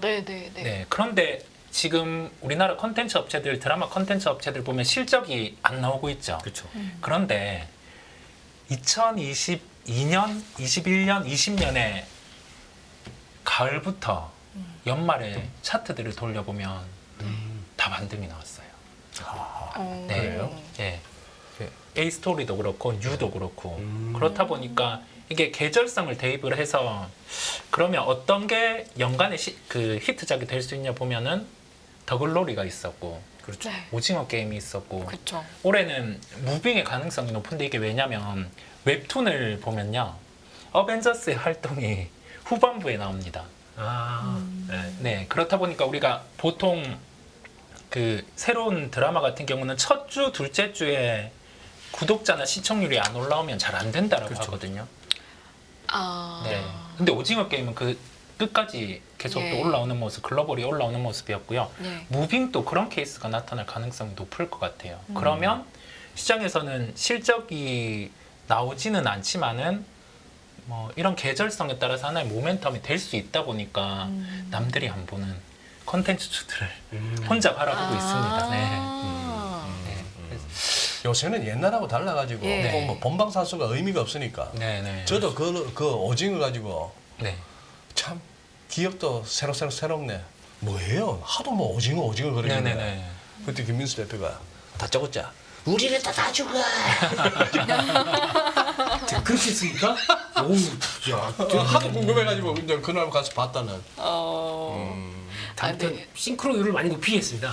네네네. 네, 그런데 지금 우리나라 컨텐츠 업체들, 드라마 컨텐츠 업체들 보면 실적이 안 나오고 있죠. 그렇죠. 그런데 2022년, 21년, 20년에 가을부터 연말에 차트들을 돌려보면 다 반등이 나왔어요. 네. 그래요? 예. A 스토리도 그렇고 뉴도 그렇고 그렇다 보니까 이게 계절성을 대입을 해서 그러면 어떤 게 연간의 그 히트작이 될 수 있냐 보면은 더글로리가 있었고 그렇죠. 네. 오징어 게임이 있었고 그렇죠. 올해는 무빙의 가능성이 높은데 이게 왜냐면 웹툰을 보면요 어벤져스의 활동이 후반부에 나옵니다. 네. 네, 그렇다 보니까 우리가 보통 그 새로운 드라마 같은 경우는 첫 주, 둘째 주에 구독자나 시청률이 안 올라오면 잘 안 된다라고 그렇죠. 하거든요. 아. 네. 근데 오징어 게임은 그 끝까지 계속 또 예. 올라오는 모습, 글로벌이 올라오는 모습이었고요. 네. 무빙도 그런 케이스가 나타날 가능성이 높을 것 같아요. 그러면 시장에서는 실적이 나오지는 않지만은 뭐 이런 계절성에 따라서 하나의 모멘텀이 될 수 있다 보니까 남들이 안 보는 컨텐츠들을 혼자 바라보고 있습니다. 네. 네. 요새는 옛날하고 달라가지고 예. 뭐 본방사수가 의미가 없으니까 네, 네. 저도 그 오징어 가지고 네. 참 기억도 새롭네. 뭐예요? 하도 뭐 오징어 네, 그러길래 네, 네. 그때 김민수 대표가 다 적었자. 우리를 다 죽어. 그렇게 했습니까? 오우, 야, 하도 궁금해가지고 이제 그날 가서 봤다는. 다음부터 네. 싱크로율을 많이 높이겠습니다.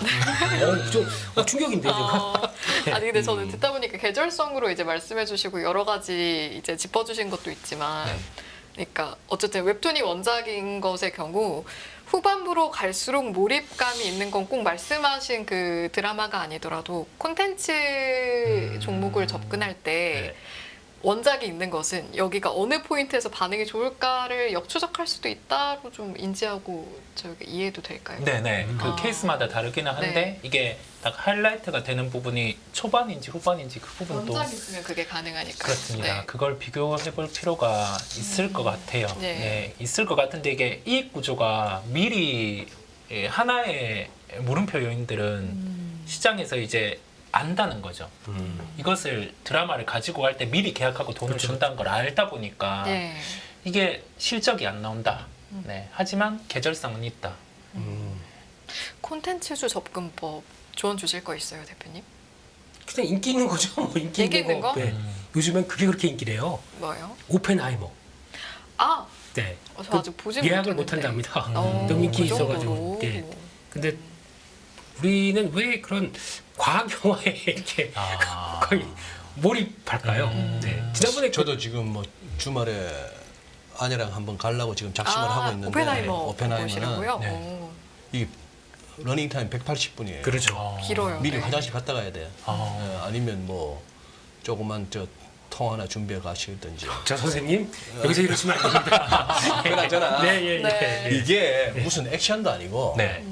좀 충격인데 제가. 아니 근데 저는 듣다 보니까 계절성으로 이제 말씀해주시고 여러 가지 이제 짚어주신 것도 있지만, 네. 그러니까 어쨌든 웹툰이 원작인 것의 경우 후반부로 갈수록 몰입감이 있는 건 꼭 말씀하신 그 드라마가 아니더라도 콘텐츠 종목을 접근할 때. 네. 원작이 있는 것은 여기가 어느 포인트에서 반응이 좋을까를 역추적할 수도 있다로 좀 인지하고 저기 이해도 될까요? 네네. 그 아. 케이스마다 다르기는 한데 네. 이게 딱 하이라이트가 되는 부분이 초반인지 후반인지 그 부분도 원작 있으면 그게 가능하니까. 그렇습니다. 네. 그걸 비교해 볼 필요가 있을 것 같아요. 네. 네, 있을 것 같은데 이게 이익 구조가 미리 하나의 물음표 요인들은 시장에서 이제 안다는 거죠. 이것을 드라마를 가지고 갈 때 미리 계약하고 돈을 그렇죠. 준다는 걸 알다 보니까 네. 이게 실적이 안 나온다. 네. 하지만 계절성은 있다. 콘텐츠주 접근법 조언 주실 거 있어요, 대표님? 그냥 인기 있는 거죠. 뭐 인기 인기 있는 거? 네. 요즘엔 그게 그렇게 인기래요. 뭐요? 오펜하이머. 아, 네. 저 아직 보지 예약을 못했는데. 못 한답니다. 어, 너무 인기 그 있어가지고. 정도로. 네. 근데 우리는 왜 그런 과학 영화에 이렇게 거의 몰입할까요? 네. 지난번에 저도 지금 뭐 주말에 아내랑 한번 가려고 지금 작심을 하고 있는데 오펜하이머 오펜하이머는 보시라고요? 네. 오, 이 러닝 타임 180분이에요. 그렇죠. 길어요. 미리 네. 화장실 갔다 가야 돼. 아. 아니면 뭐 조그만 통 하나 준비해 가시든지. 저 선생님 여기서 이러시면 안 됩니다. 그나저나 네, 예, 예. 네. 예. 이게 무슨 액션도 아니고 네.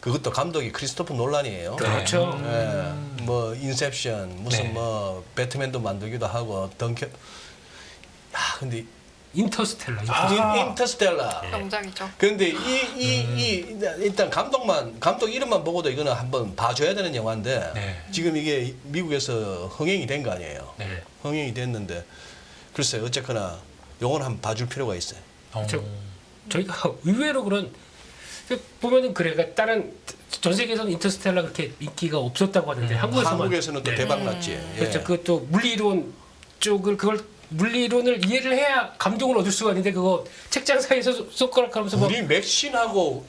그것도 감독이 크리스토프 놀란이에요. 그렇죠. 예, 뭐 인셉션 무슨 네. 뭐 배트맨도 만들기도 하고 덩크. 야 근데 인터스텔라. 인터스텔라. 명작이죠. 그런데 이 일단 감독 이름만 보고도 이거는 한번 봐줘야 되는 영화인데 네. 지금 이게 미국에서 흥행이 된 거 아니에요. 네. 흥행이 됐는데 글쎄 어쨌거나 요건 한번 봐줄 필요가 있어요. 저- 저희가 의외로 그런 보면은 그래. 그러니까 다른 전 세계에서는 인터스텔라 그렇게 인기가 없었다고 하는데 한국에서만 한국에서는 또 네. 대박 났지. 예. 그렇죠. 그것도 물리론 쪽을 그걸 물리론을 이해를 해야 감동을 얻을 수가 있는데 그거 책장 사이에서 손가락하면서 막 우리 맥신하고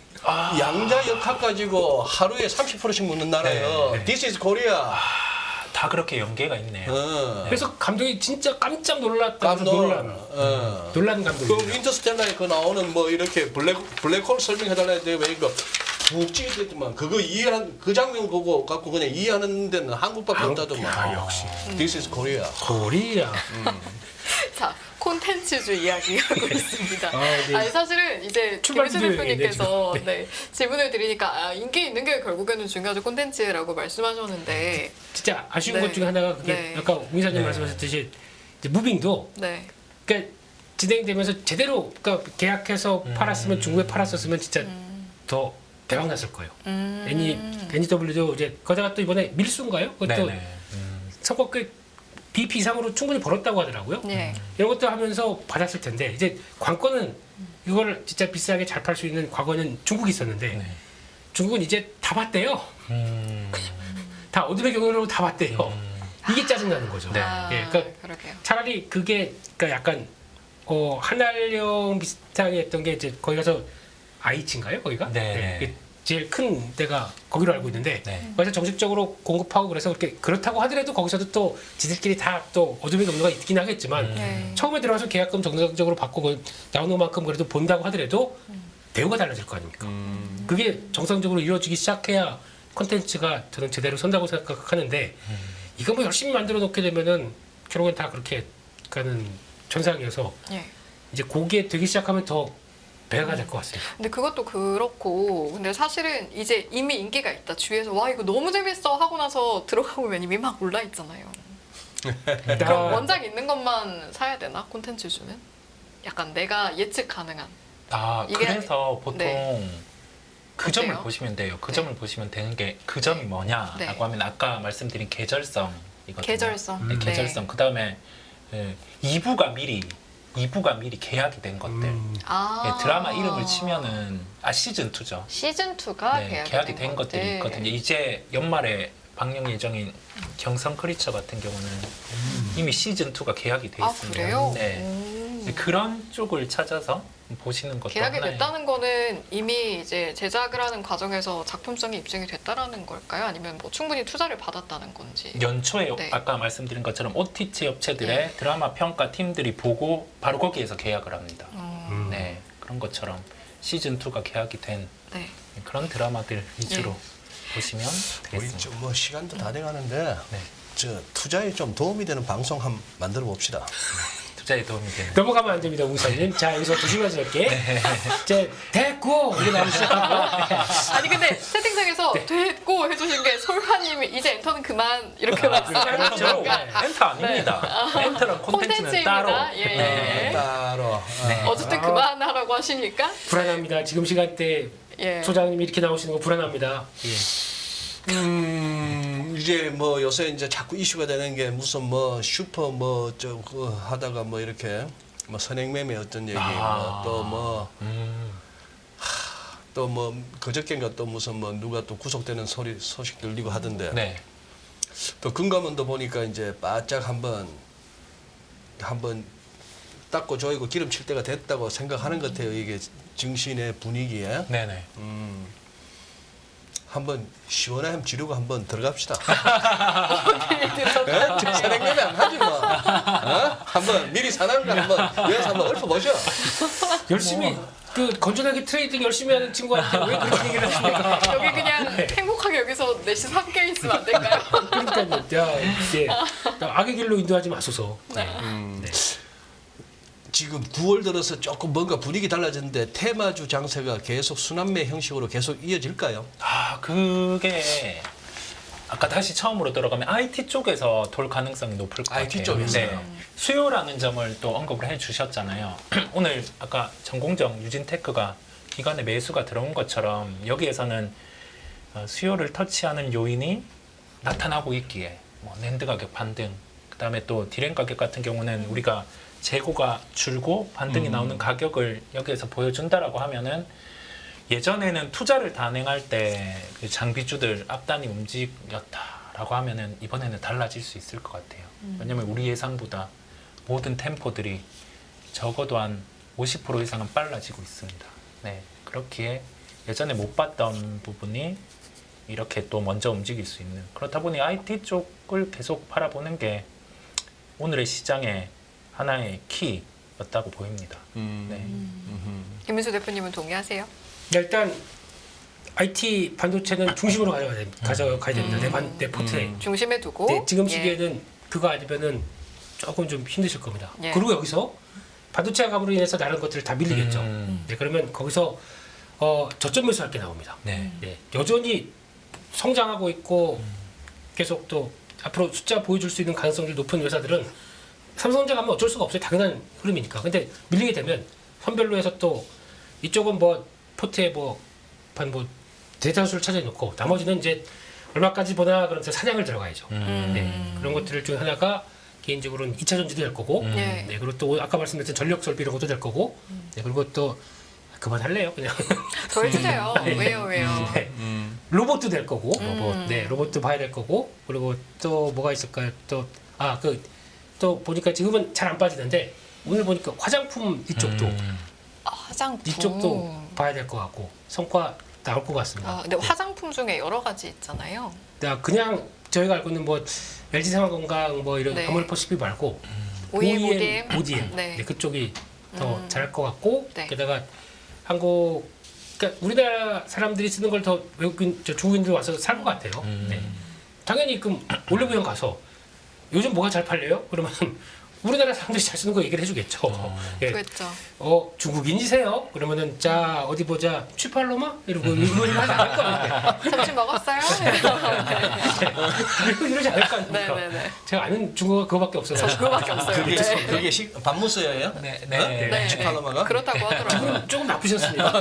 양자 역학 가지고 하루에 30%씩 묻는 나라예요. 네, 네. This is Korea. 다 그렇게 연계가 있네요. 그래서 감독이 진짜 깜짝 놀랐다. 깜놀. 놀란 감독. 그 인터스텔라에 그 나오는 뭐 이렇게 블랙홀 설명해달라 했는데 왜 이거 푹 찌겠더만 그거 이해한 그 장면 보고 갖고 그냥 이해하는 데는 한국밖에 없다더만. 역시 This is Korea. 코리아. 자, 콘텐츠주 이야기하고 있습니다. 네. 아니 사실은 이제 출발 김희수 비디오에 대표님께서 네, 질문을 드리니까 인기 있는 게 결국에는 중요하죠 콘텐츠라고 말씀하셨는데 진짜 아쉬운 네. 것 중에 하나가 그게 네. 아까 우 이사님 네. 말씀하셨듯이 이제 무빙도 네, 그러니까 진행되면서 제대로 그러니까 계약해서 팔았으면 중국에 팔았었으면 진짜 더 대박 났을 거예요. NEW도 이제 거기다가 또 이번에 밀수인가요? 그것도 네네. 선거 그 BP 이상으로 충분히 벌었다고 하더라고요. 네. 이런 것도 하면서 받았을 텐데 이제 관건은 이걸 진짜 비싸게 잘 팔 수 있는 과거는 중국이 있었는데 네. 중국은 이제 다 봤대요. 다 어둠의 경로로 다 봤대요. 이게 짜증나는 거죠. 네. 아, 예, 그러니까 그러게요. 차라리 그게 그러니까 약간 한알령 비슷하게 했던 게 이제 거기 가서 아이치인가요? 거기가? 네. 그게 제일 큰 데가 거기로 알고 있는데 네. 거기서 정식적으로 공급하고 그래서 그렇게 그렇다고 하더라도 거기서도 또 지들끼리 다 또 어둠의 경로가 있긴 하겠지만 네. 처음에 들어가서 계약금 정상적으로 받고 그 나오는 만큼 그래도 본다고 하더라도 대우가 달라질 거 아닙니까? 그게 정상적으로 이루어지기 시작해야 콘텐츠가 저는 제대로 선다고 생각하는데 이거 뭐 열심히 만들어 놓게 되면은 결국엔 다 그렇게 가는 현상이어서 예. 이제 고기에 되기 시작하면 더 배가 될 것 같습니다. 근데 그것도 그렇고 근데 사실은 이제 이미 인기가 있다 주위에서 와 이거 너무 재밌어 하고 나서 들어가 보면 이미 막 올라 있잖아요. 그럼 원작 있는 것만 사야 되나 콘텐츠 주는? 약간 내가 예측 가능한. 아 이게- 그래서 보통 네. 그 점을 어때요? 보시면 돼요. 그 네. 점을 보시면 되는 게 그 점이 뭐냐라고 네. 하면 아까 말씀드린 계절성이거든요. 계절성. 네, 계절성. 그 다음에 2부가 미리 계약이 된 것들. 아. 예, 드라마 이름을 치면은 시즌 2죠. 시즌 2가 네, 계약이 된 것들이 있거든요. 이제 연말에 방영 예정인 경성 크리처 같은 경우는 이미 시즌 2가 계약이 돼 아 있습니다. 그래요? 네. 오. 그런 쪽을 찾아서 보시는 것도 계약이 하나의 됐다는 거는 이미 이제 제작을 하는 과정에서 작품성이 입증이 됐다라는 걸까요? 아니면 뭐 충분히 투자를 받았다는 건지? 연초에 네. 아까 말씀드린 것처럼 OTT 업체들의 네. 드라마 평가 팀들이 보고 바로 거기에서 계약을 합니다. 어, 네, 그런 것처럼 시즌 2가 계약이 된 네. 그런 드라마들 위주로 보시면 우리 되겠습니다. 좀 뭐 시간도 다 돼가는데 네, 저 투자에 좀 도움이 되는 방송 한번 만들어 봅시다. 투자에 도움이 되는. 넘어가면 안 됩니다, 우사님. 자, 여기서 조심하실게. 네. 이제 됐고 이게 나오기 시작하고. 아니 근데 채팅창에서 됐고 해주신 게 솔화님이 이제 엔터는 그만 이렇게 말씀하셨죠. 엔터 아닙니다. 엔터랑 콘텐츠는 콘텐츠입니다. 따로. 예, 예. 네. 따로. 네. 어쨌든 그만하라고 하시니까 불안합니다. 지금 시간대 예. 소장님이 이렇게 나오시는 거 불안합니다. 이제 뭐 요새 이제 자꾸 이슈가 되는 게 무슨 뭐 슈퍼 뭐 저 그 하다가 뭐 이렇게 뭐 선행매매 어떤 얘기 또 뭐 그저께인가 또 무슨 뭐 누가 또 구속되는 소식 들리고 하던데 네. 또 금감원도 보니까 이제 바짝 한번 닦고 조이고 기름칠 때가 됐다고 생각하는 것 같아요. 이게 증시의 분위기에 네네. 한번 시원하게 지르고 한번 들어갑시다. 들어가. 선행매매 안 하지 뭐. 한번 미리 사는 거 한번 여기서 한번 읊어보셔. 열심히 그 건전하게 트레이딩 열심히 하는 친구한테 왜 그렇게 얘기를 하십니까? 여기 그냥 행복하게 여기서 넷이 함께 있으면 안 될까요? 그러니까요. 악의 길로 인도하지 마소서. 네. 지금 9월 들어서 조금 뭔가 분위기 달라졌는데 테마주 장세가 계속 순환매 형식으로 계속 이어질까요? 그게 아까 다시 처음으로 들어가면 IT 쪽에서 돌 가능성이 높을 것 IT 같아요. 쪽에서요? 네. 수요라는 점을 또 언급을 해주셨잖아요. 오늘 아까 전공정 유진테크가 기관에 매수가 들어온 것처럼 여기에서는 수요를 터치하는 요인이 나타나고 있기에 뭐 낸드 가격 반등, 그다음에 또 디램 가격 같은 경우는 우리가 재고가 줄고 반등이 나오는 가격을 여기에서 보여준다라고 하면은 예전에는 투자를 단행할 때 그 장비주들 앞단이 움직였다라고 하면은 이번에는 달라질 수 있을 것 같아요. 왜냐면 우리 예상보다 모든 템포들이 적어도 한 50% 이상은 빨라지고 있습니다. 네, 그렇기에 예전에 못 봤던 부분이 이렇게 또 먼저 움직일 수 있는, 그렇다 보니 IT 쪽을 계속 바라보는 게 오늘의 시장의 하나의 키였다고 보입니다. 네. 김민수 대표님은 동의하세요? 일단 IT 반도체는 중심으로 가져가야 됩니다. 내 포트에. 중심에 두고 네, 지금 예. 시기에는 그거 아니면은 조금 좀 힘드실 겁니다. 예. 그리고 여기서 반도체 가격으로 인해서 다른 것들을 다 밀리겠죠. 네, 그러면 거기서 저점 매수할 게 나옵니다. 네. 네, 여전히 성장하고 있고 계속 또 앞으로 숫자 보여줄 수 있는 가능성이 높은 회사들은 삼성전자 가면 어쩔 수가 없어요. 당연한 흐름이니까. 근데 밀리게 되면 선별로 해서 또 이쪽은 뭐 포트에 뭐 대다수를 차지해놓고 나머지는 이제 얼마까지 보나 그러면서 사냥을 들어가야죠. 네, 그런 것들 중 하나가 개인적으로는 2차 전지도 될 거고, 네. 네, 그리고 또 아까 말씀드렸던 전력 설비 이런 것도 될 거고, 네, 그리고 또 그만할래요 그냥. 더 해주세요. 왜요? 네. 로봇도 될 거고, 네, 로봇도 봐야 될 거고, 그리고 또 뭐가 있을까요? 또 보니까 지금은 잘 안 빠지는데 오늘 보니까 화장품 이쪽도 화장품. 이쪽도 봐야 될 것 같고 성과 나올 것 같습니다. 근데 화장품 중에 여러 가지 있잖아요. 그냥 저희가 알고 있는 뭐 LG 생활건강 뭐 이런 네. 아모레퍼시픽 말고 OEM, ODM 네. 네, 그쪽이 더 잘할 것 같고 네. 게다가 그러니까 우리나라 사람들이 쓰는 걸 더 외국인 중국인들 와서 살 것 같아요. 네. 당연히 그럼 올리브영 가서 요즘 뭐가 잘 팔려요? 그러면 우리나라 사람들이 잘 쓰는 거 얘기를 해주겠죠. 예. 그렇죠. 중국인이세요? 그러면은 자 어디 보자 취팔로마 이러고 이러지 않을 거예요. 점심 먹었어요? 이러지 않을 거 아닙니까? 네네네. 제가 아는 중국어가 그거밖에 없어요. 그거밖에 없어요. 그게 네. 그게 반무서예요? 네, 어? 네. 네. 치팔로마가? 그렇다고 하더라고요. 조금 나쁘셨습니다.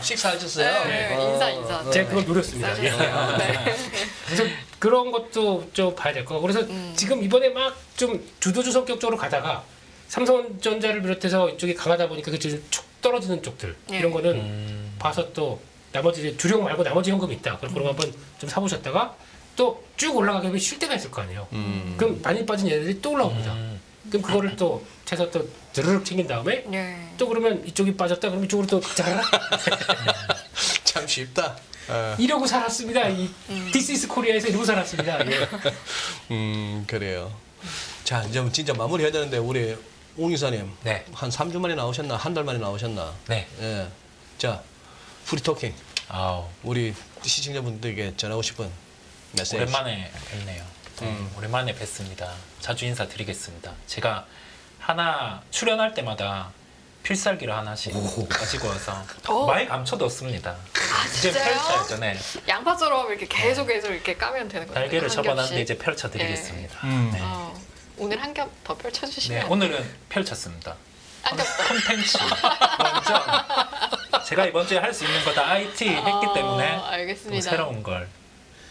식사하셨어요? 네, 인사. 제가 그걸 노렸습니다. 예. 네. 그래서 그런 것도 좀 봐야 될 거고 그래서 지금 이번에 막 좀 주도주 성격적으로 가다가 삼성전자를 비롯해서 이쪽이 강하다 보니까 그쭉 떨어지는 쪽들 예. 이런 거는 봐서 또 나머지 이제 주력 말고 나머지 현금이 있다. 그럼 그런 거 한번 좀 사보셨다가 또 쭉 올라가게 되면 쉴 때가 있을 거 아니에요. 그럼 많이 빠진 얘네들이 또 올라옵니다. 그럼 그거를 또 채서 또 드르륵 챙긴 다음에 네. 또 그러면 이쪽이 빠졌다 그러면 이쪽으로 또 자라 참 쉽다. 이러고 살았습니다. 이 디스이스 코리아에서 이러고 살았습니다. 예. 그래요. 자, 이제 진짜 마무리해야 되는데 우리 옹 이사님 네. 한 3주 만에 나오셨나? 한 달 만에 나오셨나? 네. 예. 자, 프리토킹 아우, 우리 시청자분들에게 전하고 싶은 메시지. 오랜만에 뵙네요. 오랜만에 뵙습니다. 자주 인사드리겠습니다. 제가 하나 출연할 때마다 필살기를 하나씩 가지고 와서 많이 감춰뒀습니다. 이제 진짜요? 펼쳐야죠. 네. 양파처럼 이렇게 계속 이렇게 까면 되는 거예요. 날개를 한 접어놨는데 겹씩. 이제 펼쳐드리겠습니다. 네. 오늘 한 겹 더 펼쳐주시면 네, 오늘은 펼쳤습니다. 한 겹 더. 콘텐츠 먼저 제가 이번 주에 할 수 있는 거 다 IT 했기 때문에 또 알겠습니다. 새로운 걸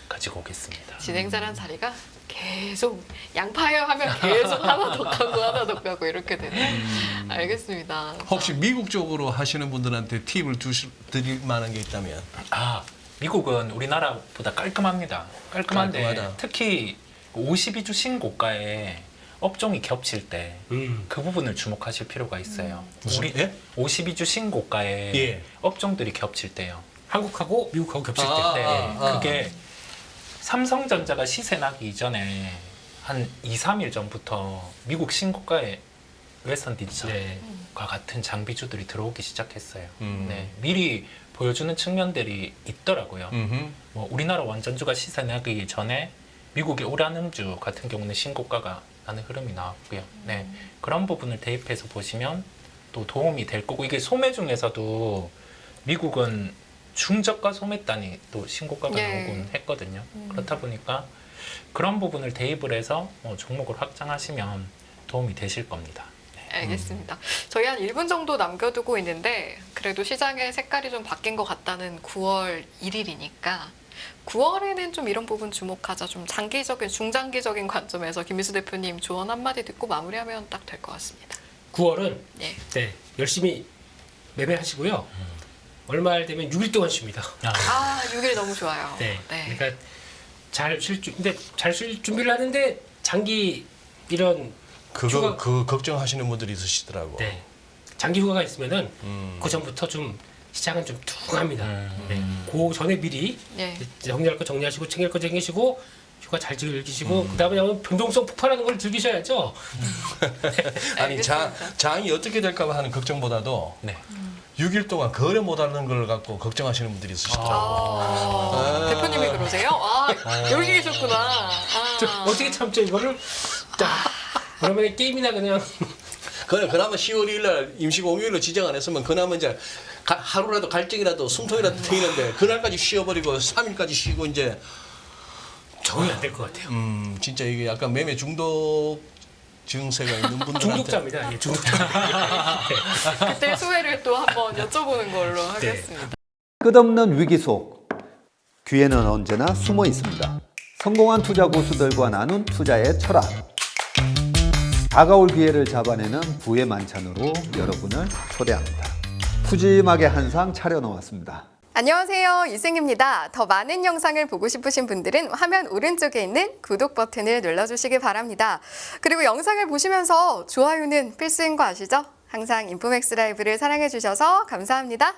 가지고 오겠습니다. 진행자란 자리가 계속 양파요 하면 계속 하나 더 까고 하나 더 까고 이렇게 되네. 알겠습니다. 혹시 미국 쪽으로 하시는 분들한테 팁을 드릴 만한 게 있다면? 미국은 우리나라보다 깔끔합니다. 깔끔한데 깔끔하다. 특히 52주 신고가에 업종이 겹칠 때 그 음. 부분을 주목하실 필요가 있어요. 무슨, 우리 예? 52주 신고가에 예. 업종들이 겹칠 때요. 한국하고 미국하고 겹칠 때. 네, 그게 삼성전자가 시세 나기 이전에 한 2, 3일 전부터 미국 신고가에 웨스턴 디지털과 네. 같은 장비주들이 들어오기 시작했어요. 음. 네, 미리 보여주는 측면들이 있더라고요. 음흠. 뭐 우리나라 원전주가 시세 나기 전에 미국의 우라늄주 같은 경우는 신고가가 나는 흐름이 나왔고요. 네, 그런 부분을 대입해서 보시면 또 도움이 될 거고 이게 소매 중에서도 미국은 중저가 소매단이 또 신고가가 네. 나오곤 했거든요. 그렇다 보니까 그런 부분을 대입을 해서 종목을 확장하시면 도움이 되실 겁니다. 알겠습니다. 저희 한 1분 정도 남겨두고 있는데 그래도 시장의 색깔이 좀 바뀐 것 같다는 9월 1일이니까 9월에는 좀 이런 부분 주목하자. 좀 장기적인, 중장기적인 관점에서 김미수 대표님 조언 한마디 듣고 마무리하면 딱 될 것 같습니다. 9월은 예. 네, 열심히 매매하시고요. 얼마 되면 6일 동안 쉽니다. 6일 너무 좋아요. 네. 그러니까 근데 잘 쉴 준비를 하는데 장기 이런 휴가- 그 걱정하시는 분들이 있으시더라고. 네. 장기 휴가가 있으면은 그 전부터 좀 시장은 좀 퉁합니다. 네. 그 전에 미리 예. 정리할 거 정리하시고 챙길 거 챙기시고 휴가 잘 즐기시고 그다음에 변동성 폭발하는 걸 즐기셔야죠. 아니 알겠습니다. 장이 어떻게 될까 봐 하는 걱정보다도 네. 6일 동안 거래 못하는 걸 갖고 걱정하시는 분들이 있으시더라고. 대표님이 그러세요? 여기 계셨구나. 저 어떻게 참죠 이거를? 자, 그러면 게임이나 그냥 그나마 10월 1일 날 임시 공휴일로 지정 안 했으면 그나마 이제 하루라도 갈증이라도 숨통이라도 트이는데 그날까지 쉬어버리고 3일까지 쉬고 이제 적응이 안 될 것 같아요. 진짜 이게 약간 매매 중독 증세가 있는 분들 중독자입니다. 예, 중독자. 그때 소회를 또 한번 여쭤보는 걸로 하겠습니다. 끝없는 위기 속 기회는 언제나 숨어 있습니다. 성공한 투자 고수들과 나눈 투자의 철학. 다가올 기회를 잡아내는 부의 만찬으로 여러분을 초대합니다. 푸짐하게 한 상 차려놓았습니다. 안녕하세요, 이승입니다. 더 많은 영상을 보고 싶으신 분들은 화면 오른쪽에 있는 구독 버튼을 눌러주시기 바랍니다. 그리고 영상을 보시면서 좋아요는 필수인 거 아시죠? 항상 인포맥스 라이브를 사랑해주셔서 감사합니다.